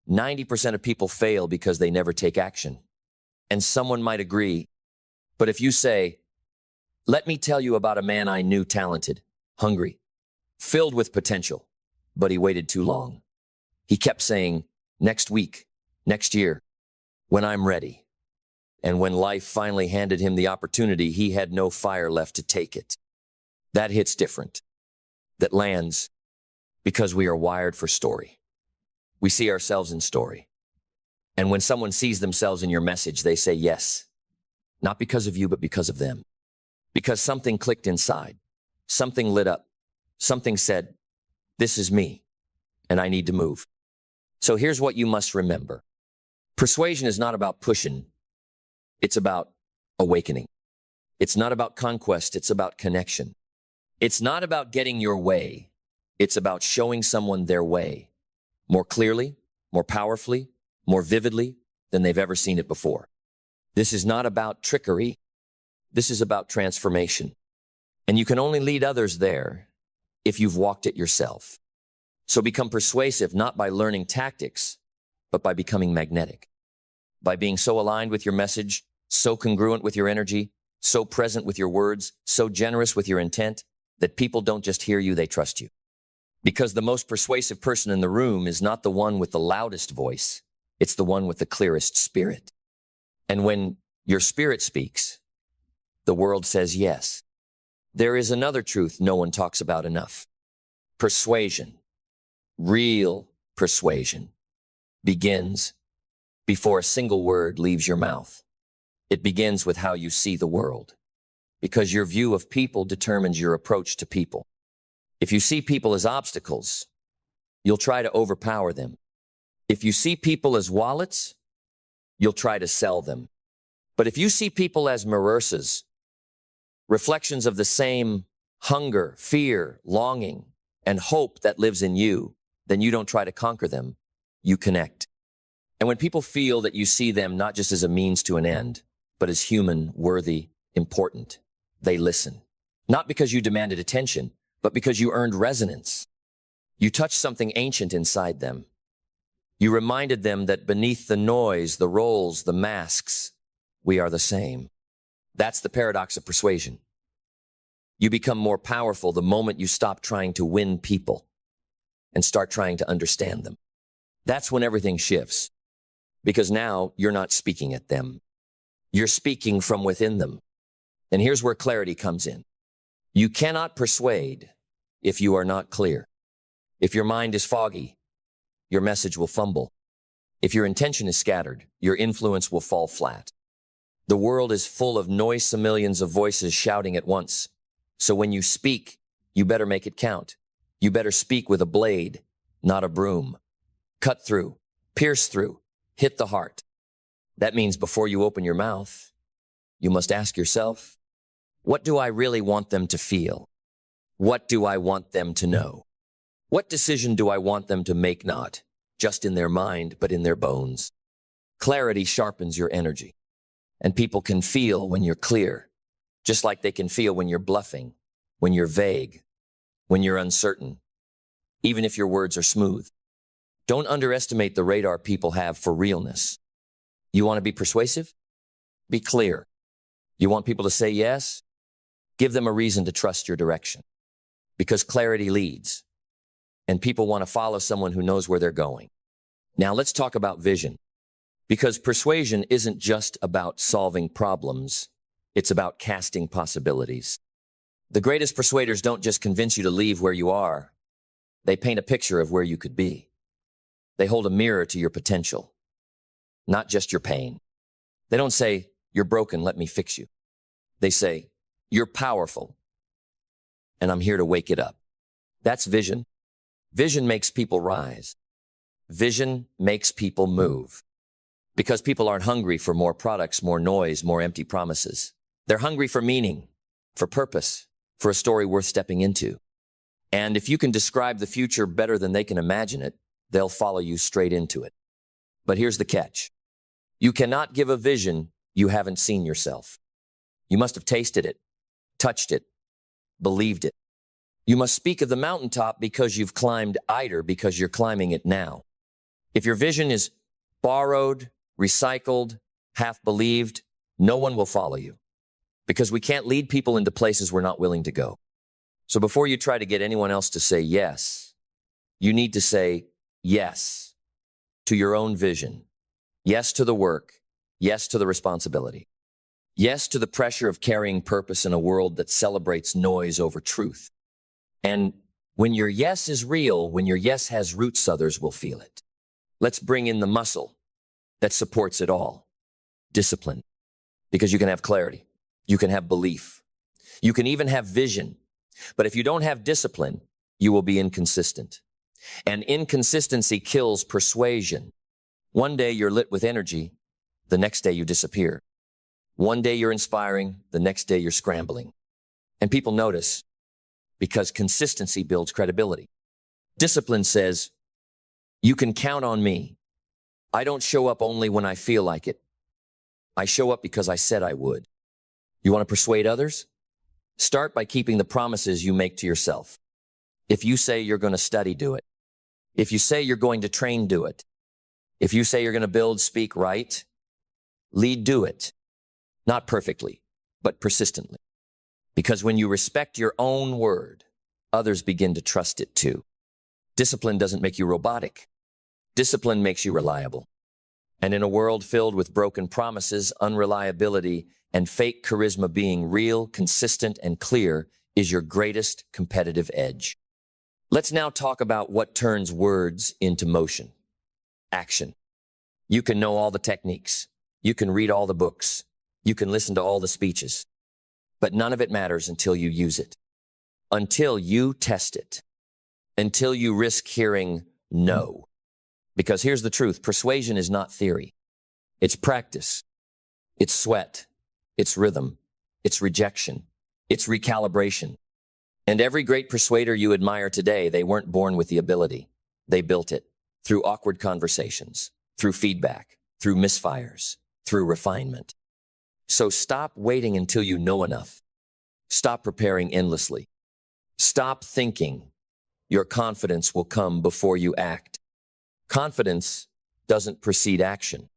90% of people fail because they never take action. And someone might agree. But if you say, let me tell you about a man I knew, talented, hungry, filled with potential, but he waited too long. He kept saying, next week, next year, when I'm ready. And when life finally handed him the opportunity, he had no fire left to take it. That hits different. That lands because we are wired for story. We see ourselves in story. And when someone sees themselves in your message, they say yes. Not because of you, but because of them. Because something clicked inside. Something lit up. Something said, this is me, and I need to move. So here's what you must remember. Persuasion is not about pushing. It's about awakening. It's not about conquest. It's about connection. It's not about getting your way. It's about showing someone their way more clearly, more powerfully, more vividly than they've ever seen it before. This is not about trickery. This is about transformation. And you can only lead others there if you've walked it yourself. So become persuasive not by learning tactics, but by becoming magnetic. By being so aligned with your message, so congruent with your energy, so present with your words, so generous with your intent, that people don't just hear you, they trust you. Because the most persuasive person in the room is not the one with the loudest voice. It's the one with the clearest spirit. And when your spirit speaks, the world says yes. There is another truth no one talks about enough. Persuasion, real persuasion, begins before a single word leaves your mouth. It begins with how you see the world, because your view of people determines your approach to people. If you see people as obstacles, you'll try to overpower them. If you see people as wallets, you'll try to sell them. But if you see people as mirrors, reflections of the same hunger, fear, longing, and hope that lives in you, then you don't try to conquer them, you connect. And when people feel that you see them not just as a means to an end, but as human, worthy, important, they listen. Not because you demanded attention, but because you earned resonance. You touched something ancient inside them. You reminded them that beneath the noise, the roles, the masks, we are the same. That's the paradox of persuasion. You become more powerful the moment you stop trying to win people and start trying to understand them. That's when everything shifts, because now you're not speaking at them. You're speaking from within them. And here's where clarity comes in. You cannot persuade if you are not clear. If your mind is foggy, your message will fumble. If your intention is scattered, your influence will fall flat. The world is full of noisome millions of voices shouting at once. So when you speak, you better make it count. You better speak with a blade, not a broom. Cut through, pierce through, hit the heart. That means before you open your mouth, you must ask yourself, what do I really want them to feel? What do I want them to know? What decision do I want them to make, not just in their mind, but in their bones? Clarity sharpens your energy, and people can feel when you're clear, just like they can feel when you're bluffing, when you're vague, when you're uncertain, even if your words are smooth. Don't underestimate the radar people have for realness. You want to be persuasive? Be clear. You want people to say yes? Give them a reason to trust your direction, because clarity leads, and people want to follow someone who knows where they're going. Now let's talk about vision, because persuasion isn't just about solving problems. It's about casting possibilities. The greatest persuaders don't just convince you to leave where you are. They paint a picture of where you could be. They hold a mirror to your potential, not just your pain. They don't say, you're broken, let me fix you. They say, you're powerful, and I'm here to wake it up. That's vision. Vision makes people rise. Vision makes people move. Because people aren't hungry for more products, more noise, more empty promises. They're hungry for meaning, for purpose, for a story worth stepping into. And if you can describe the future better than they can imagine it, they'll follow you straight into it. But here's the catch. You cannot give a vision you haven't seen yourself. You must have tasted it, touched it, believed it. You must speak of the mountaintop because you've climbed either, because you're climbing it now. If your vision is borrowed, recycled, half believed, no one will follow you, because we can't lead people into places we're not willing to go. So before you try to get anyone else to say yes, you need to say yes to your own vision, yes to the work, yes to the responsibility, yes to the pressure of carrying purpose in a world that celebrates noise over truth. And when your yes is real, when your yes has roots, others will feel it. Let's bring in the muscle that supports it all. Discipline. Because you can have clarity. You can have belief. You can even have vision. But if you don't have discipline, you will be inconsistent. And inconsistency kills persuasion. One day you're lit with energy. The next day you disappear. One day you're inspiring. The next day you're scrambling. And people notice, because consistency builds credibility. Discipline says, you can count on me. I don't show up only when I feel like it. I show up because I said I would. You want to persuade others? Start by keeping the promises you make to yourself. If you say you're going to study, do it. If you say you're going to train, do it. If you say you're going to build, speak, write, lead, do it. Not perfectly, but persistently. Because when you respect your own word, others begin to trust it too. Discipline doesn't make you robotic. Discipline makes you reliable. And in a world filled with broken promises, unreliability, and fake charisma, being real, consistent, and clear is your greatest competitive edge. Let's now talk about what turns words into motion. Action. You can know all the techniques. You can read all the books. You can listen to all the speeches. But none of it matters until you use it. Until you test it. Until you risk hearing no. Because here's the truth. Persuasion is not theory. It's practice. It's sweat. It's rhythm. It's rejection. It's recalibration. And every great persuader you admire today, they weren't born with the ability. They built it through awkward conversations, through feedback, through misfires, through refinement. So stop waiting until you know enough. Stop preparing endlessly. Stop thinking your confidence will come before you act. Confidence doesn't precede action.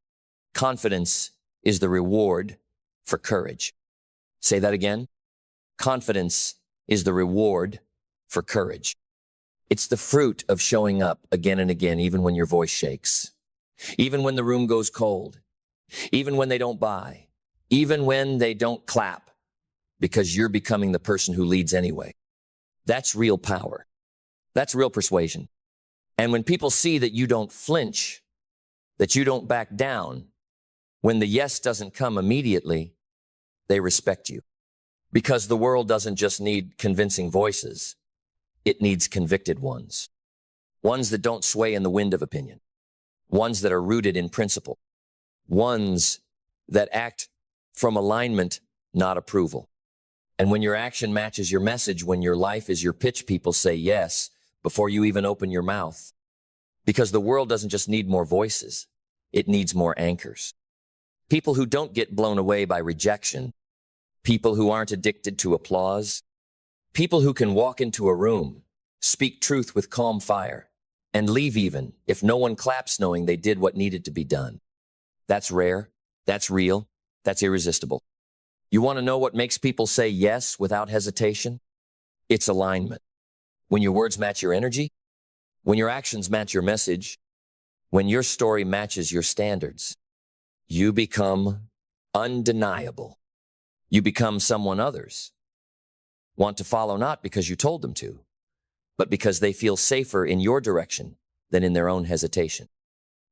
Confidence is the reward for courage. Say that again. Confidence is the reward for courage. It's the fruit of showing up again and again, even when your voice shakes, even when the room goes cold, even when they don't buy, even when they don't clap, because you're becoming the person who leads anyway. That's real power. That's real persuasion. And when people see that you don't flinch, that you don't back down, when the yes doesn't come immediately, they respect you. Because the world doesn't just need convincing voices. It needs convicted ones. Ones that don't sway in the wind of opinion. Ones that are rooted in principle. Ones that act from alignment, not approval. And when your action matches your message, when your life is your pitch, people say yes before you even open your mouth. Because the world doesn't just need more voices. It needs more anchors. People who don't get blown away by rejection. People who aren't addicted to applause. People who can walk into a room, speak truth with calm fire, and leave even if no one claps knowing they did what needed to be done. That's rare. That's real. That's irresistible. You want to know what makes people say yes without hesitation? It's alignment. When your words match your energy, when your actions match your message, when your story matches your standards, you become undeniable. You become someone others want to follow, not because you told them to, but because they feel safer in your direction than in their own hesitation.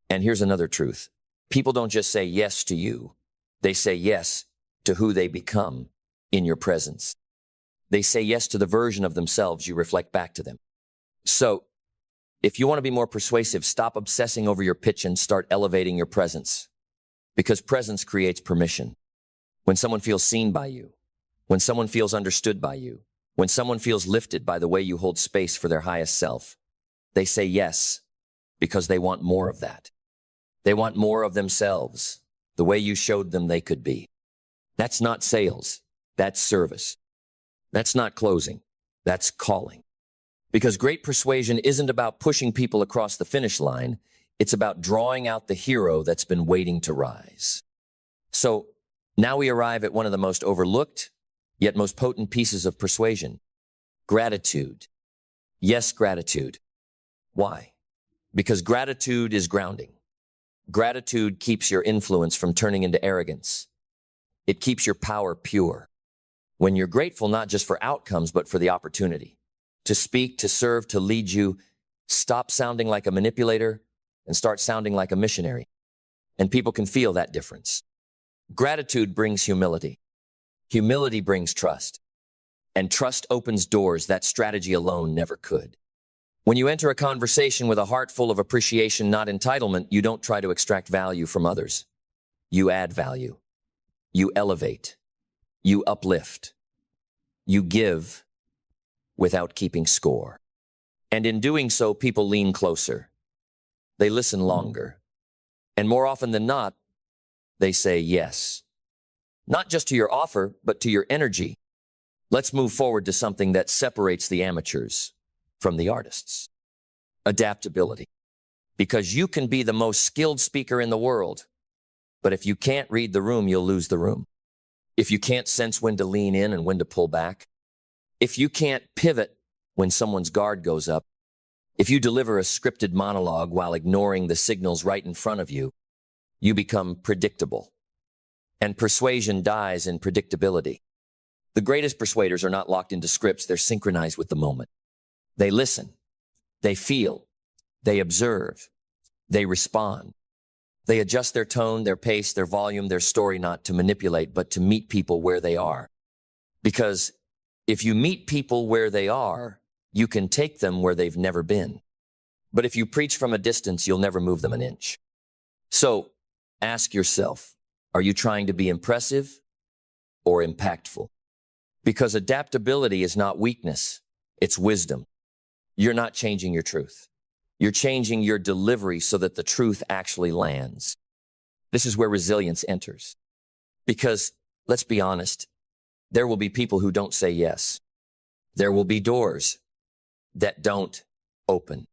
And here's another truth. People don't just say yes to you. They say yes to who they become in your presence. They say yes to the version of themselves you reflect back to them. So, if you want to be more persuasive, stop obsessing over your pitch and start elevating your presence. Because presence creates permission. When someone feels seen by you, when someone feels understood by you, when someone feels lifted by the way you hold space for their highest self, they say yes because they want more of that. They want more of themselves, the way you showed them they could be. That's not sales. That's service. That's not closing. That's calling. Because great persuasion isn't about pushing people across the finish line. It's about drawing out the hero that's been waiting to rise. So now we arrive at one of the most overlooked, yet most potent pieces of persuasion. Gratitude. Yes, gratitude. Why? Because gratitude is grounding. Gratitude keeps your influence from turning into arrogance. It keeps your power pure. When you're grateful not just for outcomes, but for the opportunity to speak, to serve, to lead you, stop sounding like a manipulator and start sounding like a missionary. And people can feel that difference. Gratitude brings humility. Humility brings trust. And trust opens doors that strategy alone never could. When you enter a conversation with a heart full of appreciation, not entitlement, you don't try to extract value from others. You add value. You elevate. You uplift. You give without keeping score. And in doing so, people lean closer. They listen longer. And more often than not, they say yes. Not just to your offer, but to your energy. Let's move forward to something that separates the amateurs from the artists. Adaptability. Because you can be the most skilled speaker in the world, but if you can't read the room, you'll lose the room. If you can't sense when to lean in and when to pull back, if you can't pivot when someone's guard goes up, if you deliver a scripted monologue while ignoring the signals right in front of you, you become predictable. And persuasion dies in predictability. The greatest persuaders are not locked into scripts. They're synchronized with the moment. They listen. They feel. They observe. They respond. They adjust their tone, their pace, their volume, their story, not to manipulate, but to meet people where they are. Because if you meet people where they are, you can take them where they've never been. But if you preach from a distance, you'll never move them an inch. So ask yourself, are you trying to be impressive or impactful? Because adaptability is not weakness, it's wisdom. You're not changing your truth. You're changing your delivery so that the truth actually lands. This is where resilience enters. Because, let's be honest, there will be people who don't say yes. There will be doors that don't open.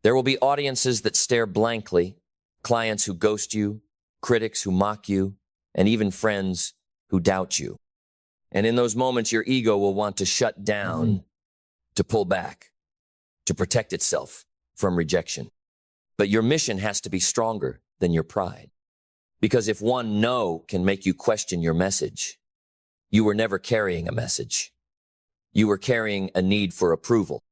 There will be audiences that stare blankly, clients who ghost you, critics who mock you, and even friends who doubt you. And in those moments, your ego will want to shut down, to pull back, to protect itself from rejection. But your mission has to be stronger than your pride. Because if one no can make you question your message, you were never carrying a message. You were carrying a need for approval.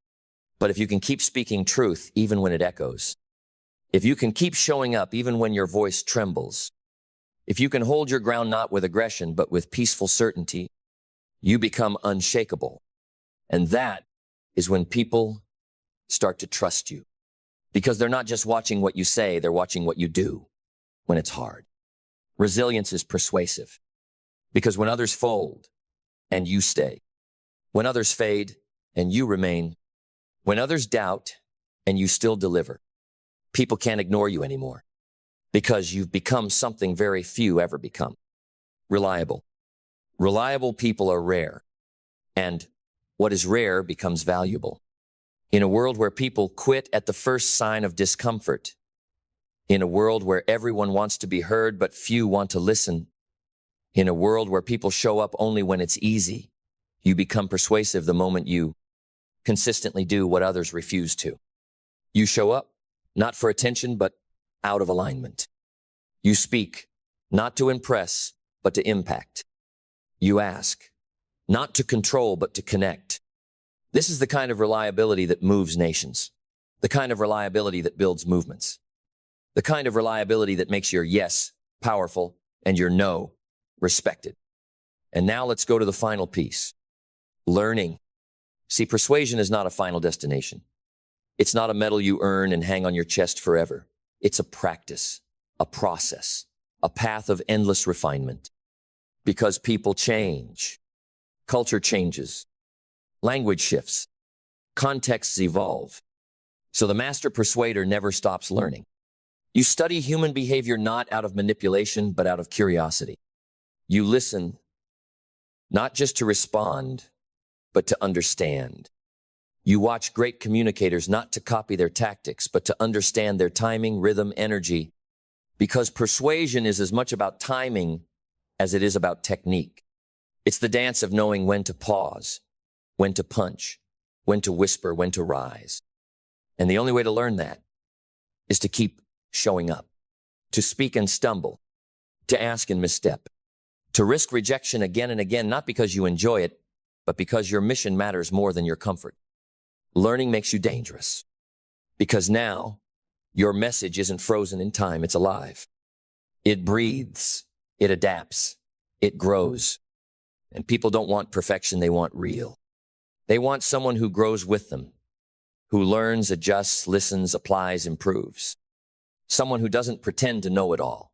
But if you can keep speaking truth even when it echoes, if you can keep showing up even when your voice trembles, if you can hold your ground not with aggression but with peaceful certainty, you become unshakable. And that is when people start to trust you. Because they're not just watching what you say, they're watching what you do when it's hard. Resilience is persuasive. Because when others fold and you stay, when others fade and you remain, when others doubt and you still deliver, people can't ignore you anymore because you've become something very few ever become. Reliable. Reliable people are rare, and what is rare becomes valuable. In a world where people quit at the first sign of discomfort, in a world where everyone wants to be heard but few want to listen, in a world where people show up only when it's easy, you become persuasive the moment you consistently do what others refuse to. You show up, not for attention, but out of alignment. You speak, not to impress, but to impact. You ask, not to control, but to connect. This is the kind of reliability that moves nations, the kind of reliability that builds movements, the kind of reliability that makes your yes powerful and your no respected. And now let's go to the final piece. Learning. See, persuasion is not a final destination. It's not a medal you earn and hang on your chest forever. It's a practice, a process, a path of endless refinement. Because people change, culture changes, language shifts, contexts evolve. So the master persuader never stops learning. You study human behavior not out of manipulation, but out of curiosity. You listen, not just to respond, but to understand. You watch great communicators not to copy their tactics, but to understand their timing, rhythm, energy, because persuasion is as much about timing as it is about technique. It's the dance of knowing when to pause, when to punch, when to whisper, when to rise. And the only way to learn that is to keep showing up, to speak and stumble, to ask and misstep, to risk rejection again and again, not because you enjoy it, but because your mission matters more than your comfort. Learning makes you dangerous because now your message isn't frozen in time, it's alive. It breathes, it adapts, it grows. And people don't want perfection, they want real. They want someone who grows with them, who learns, adjusts, listens, applies, improves. Someone who doesn't pretend to know it all,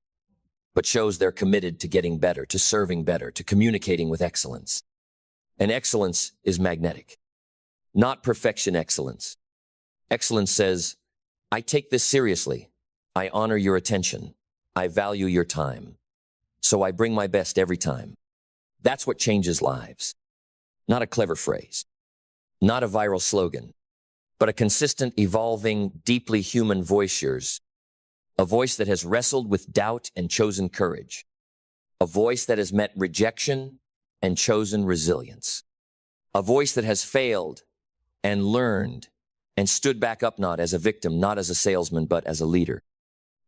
but shows they're committed to getting better, to serving better, to communicating with excellence. And excellence is magnetic, not perfection excellence. Excellence says, I take this seriously. I honor your attention. I value your time. So I bring my best every time. That's what changes lives. Not a clever phrase, not a viral slogan, but a consistent, evolving, deeply human voice yours. A voice that has wrestled with doubt and chosen courage. A voice that has met rejection and chosen resilience. A voice that has failed and learned and stood back up not as a victim, not as a salesman, but as a leader.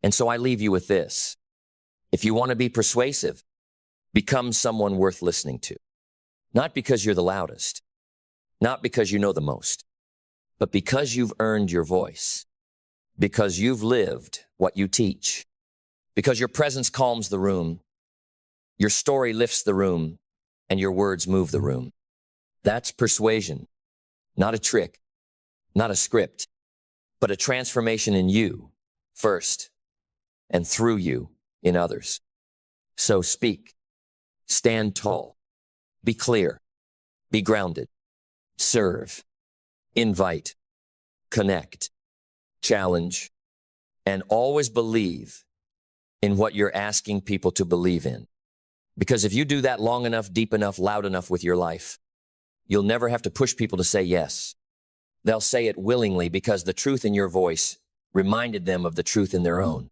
And so I leave you with this. If you want to be persuasive, become someone worth listening to. Not because you're the loudest, not because you know the most, but because you've earned your voice, because you've lived what you teach, because your presence calms the room, your story lifts the room, and your words move the room. That's persuasion, not a trick, not a script, but a transformation in you first and through you in others. So speak, stand tall, be clear, be grounded, serve, invite, connect, challenge, and always believe in what you're asking people to believe in. Because if you do that long enough, deep enough, loud enough with your life, you'll never have to push people to say yes. They'll say it willingly because the truth in your voice reminded them of the truth in their own.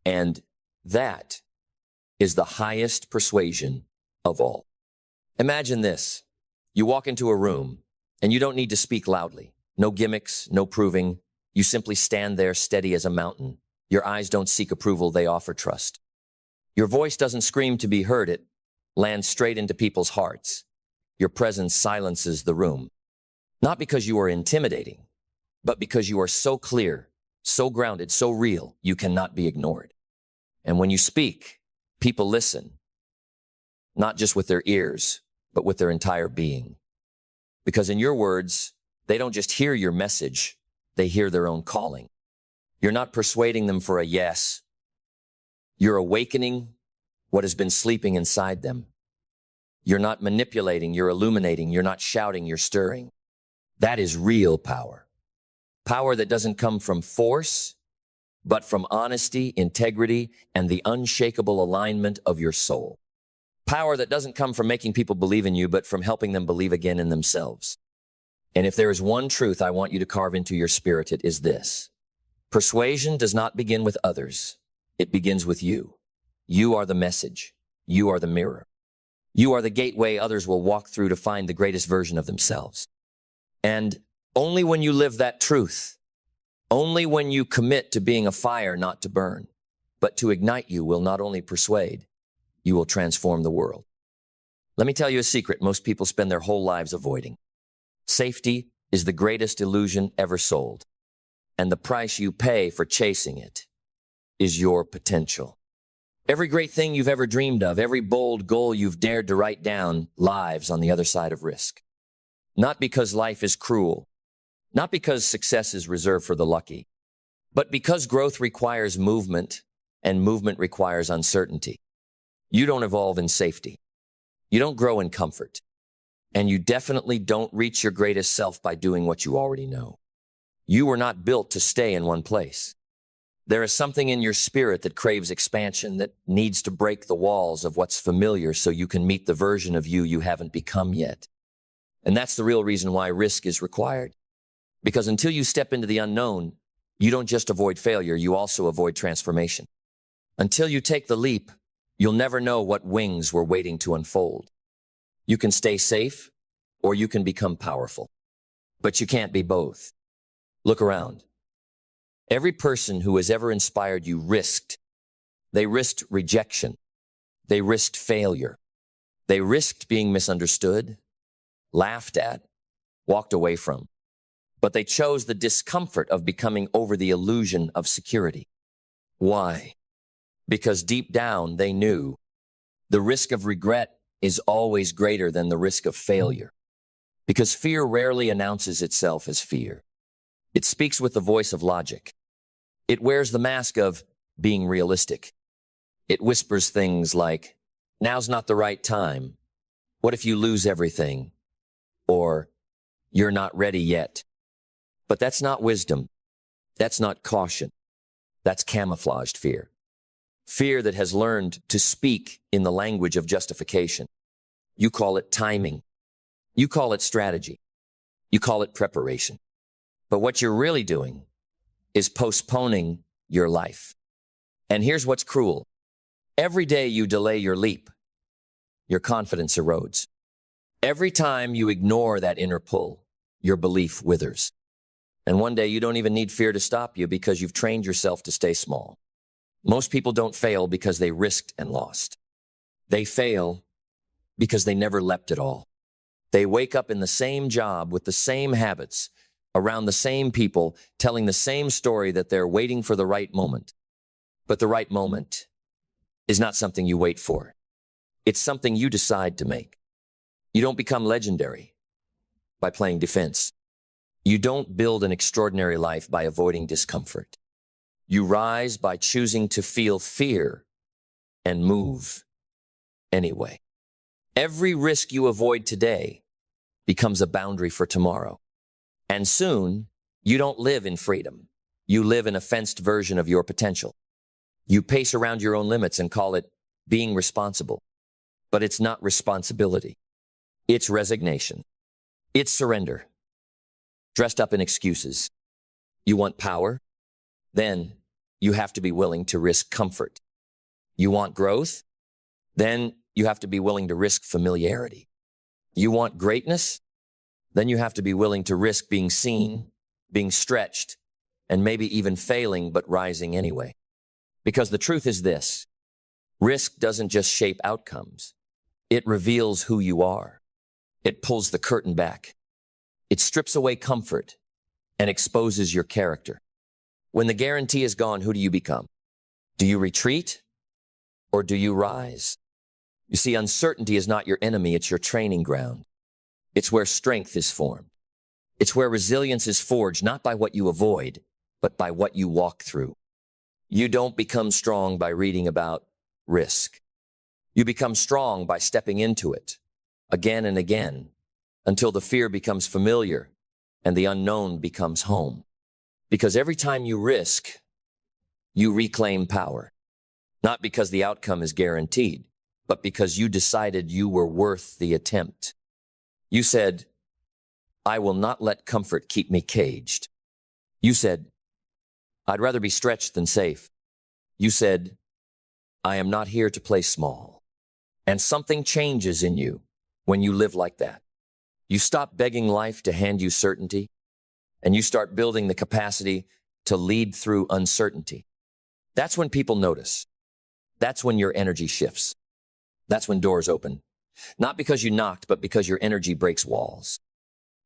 And that is the highest persuasion of all. Imagine this. You walk into a room and you don't need to speak loudly. No gimmicks, no proving. You simply stand there steady as a mountain. Your eyes don't seek approval, they offer trust. Your voice doesn't scream to be heard, it lands straight into people's hearts. Your presence silences the room. Not because you are intimidating, but because you are so clear, so grounded, so real, you cannot be ignored. And when you speak, people listen, not just with their ears, but with their entire being. Because in your words, they don't just hear your message, they hear their own calling. You're not persuading them for a yes. You're awakening what has been sleeping inside them. You're not manipulating, you're illuminating. You're not shouting, you're stirring. That is real power. Power that doesn't come from force, but from honesty, integrity, and the unshakable alignment of your soul. Power that doesn't come from making people believe in you, but from helping them believe again in themselves. And if there is one truth I want you to carve into your spirit, it is this. Persuasion does not begin with others. It begins with you. You are the message. You are the mirror. You are the gateway others will walk through to find the greatest version of themselves. And only when you live that truth, only when you commit to being a fire not to burn, but to ignite, you will not only persuade, you will transform the world. Let me tell you a secret most people spend their whole lives avoiding. Safety is the greatest illusion ever sold, and the price you pay for chasing it is your potential. Every great thing you've ever dreamed of, every bold goal you've dared to write down, lives on the other side of risk. Not because life is cruel, not because success is reserved for the lucky, but because growth requires movement, and movement requires uncertainty. You don't evolve in safety. You don't grow in comfort. And you definitely don't reach your greatest self by doing what you already know. You were not built to stay in one place. There is something in your spirit that craves expansion, that needs to break the walls of what's familiar so you can meet the version of you you haven't become yet. And that's the real reason why risk is required. Because until you step into the unknown, you don't just avoid failure, you also avoid transformation. Until you take the leap, you'll never know what wings were waiting to unfold. You can stay safe, or you can become powerful. But you can't be both. Look around. Every person who has ever inspired you risked. They risked rejection. They risked failure. They risked being misunderstood, laughed at, walked away from. But they chose the discomfort of becoming over the illusion of security. Why? Because deep down they knew the risk of regret is always greater than the risk of failure. Because fear rarely announces itself as fear. It speaks with the voice of logic. It wears the mask of being realistic. It whispers things like, now's not the right time. What if you lose everything? Or, you're not ready yet. But that's not wisdom. That's not caution. That's camouflaged fear. Fear that has learned to speak in the language of justification. You call it timing. You call it strategy. You call it preparation. But what you're really doing is postponing your life. And here's what's cruel. Every day you delay your leap, your confidence erodes. Every time you ignore that inner pull, your belief withers. And one day you don't even need fear to stop you because you've trained yourself to stay small. Most people don't fail because they risked and lost. They fail because they never leapt at all. They wake up in the same job with the same habits, around the same people, telling the same story that they're waiting for the right moment. But the right moment is not something you wait for. It's something you decide to make. You don't become legendary by playing defense. You don't build an extraordinary life by avoiding discomfort. You rise by choosing to feel fear and move anyway. Every risk you avoid today becomes a boundary for tomorrow. And soon, you don't live in freedom. You live in a fenced version of your potential. You pace around your own limits and call it being responsible. But it's not responsibility. It's resignation. It's surrender. Dressed up in excuses. You want power? Then you have to be willing to risk comfort. You want growth? Then you have to be willing to risk familiarity. You want greatness? Then you have to be willing to risk being seen, being stretched, and maybe even failing but rising anyway. Because the truth is this: risk doesn't just shape outcomes. It reveals who you are. It pulls the curtain back. It strips away comfort and exposes your character. When the guarantee is gone, who do you become? Do you retreat or do you rise? You see, uncertainty is not your enemy, it's your training ground. It's where strength is formed. It's where resilience is forged, not by what you avoid, but by what you walk through. You don't become strong by reading about risk. You become strong by stepping into it again and again until the fear becomes familiar and the unknown becomes home. Because every time you risk, you reclaim power. Not because the outcome is guaranteed, but because you decided you were worth the attempt. You said, "I will not let comfort keep me caged." You said, "I'd rather be stretched than safe." You said, "I am not here to play small." And something changes in you when you live like that. You stop begging life to hand you certainty, and you start building the capacity to lead through uncertainty. That's when people notice. That's when your energy shifts. That's when doors open. Not because you knocked, but because your energy breaks walls.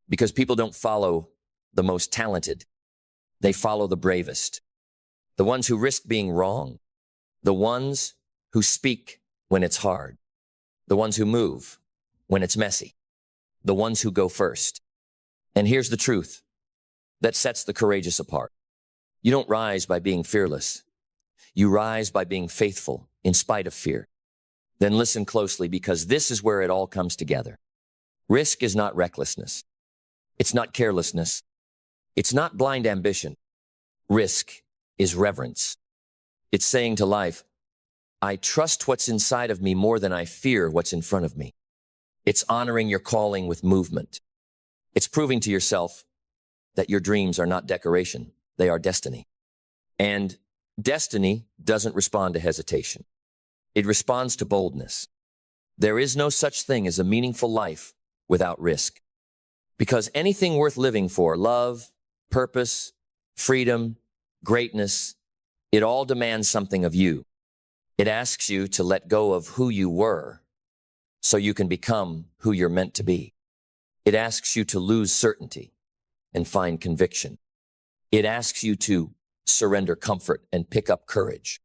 Because people don't follow the most talented. They follow the bravest. The ones who risk being wrong. The ones who speak when it's hard. The ones who move when it's messy. The ones who go first. And here's the truth that sets the courageous apart. You don't rise by being fearless. You rise by being faithful in spite of fear. Then listen closely, because this is where it all comes together. Risk is not recklessness. It's not carelessness. It's not blind ambition. Risk is reverence. It's saying to life, "I trust what's inside of me more than I fear what's in front of me." It's honoring your calling with movement. It's proving to yourself that your dreams are not decoration, they are destiny. And destiny doesn't respond to hesitation. It responds to boldness. There is no such thing as a meaningful life without risk. Because anything worth living for, love, purpose, freedom, greatness, it all demands something of you. It asks you to let go of who you were so you can become who you're meant to be. It asks you to lose certainty and find conviction. It asks you to surrender comfort and pick up courage.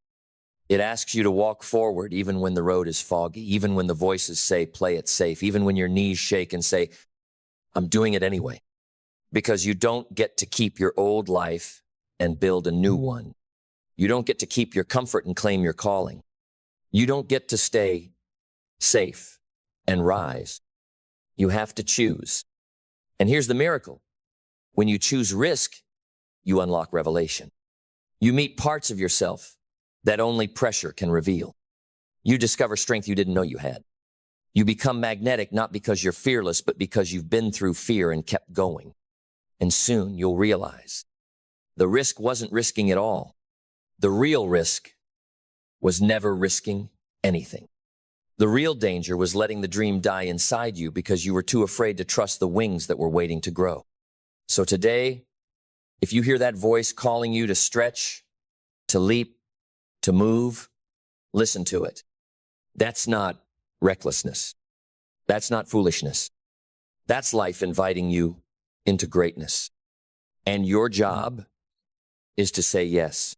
It asks you to walk forward even when the road is foggy, even when the voices say, "Play it safe," even when your knees shake and say, "I'm doing it anyway." Because you don't get to keep your old life and build a new one. You don't get to keep your comfort and claim your calling. You don't get to stay safe and rise. You have to choose. And here's the miracle. When you choose risk, you unlock revelation. You meet parts of yourself that only pressure can reveal. You discover strength you didn't know you had. You become magnetic not because you're fearless, but because you've been through fear and kept going. And soon you'll realize the risk wasn't risking it all. The real risk was never risking anything. The real danger was letting the dream die inside you because you were too afraid to trust the wings that were waiting to grow. So today, if you hear that voice calling you to stretch, to leap, to move, listen to it. That's not recklessness. That's not foolishness. That's life inviting you into greatness. And your job is to say yes.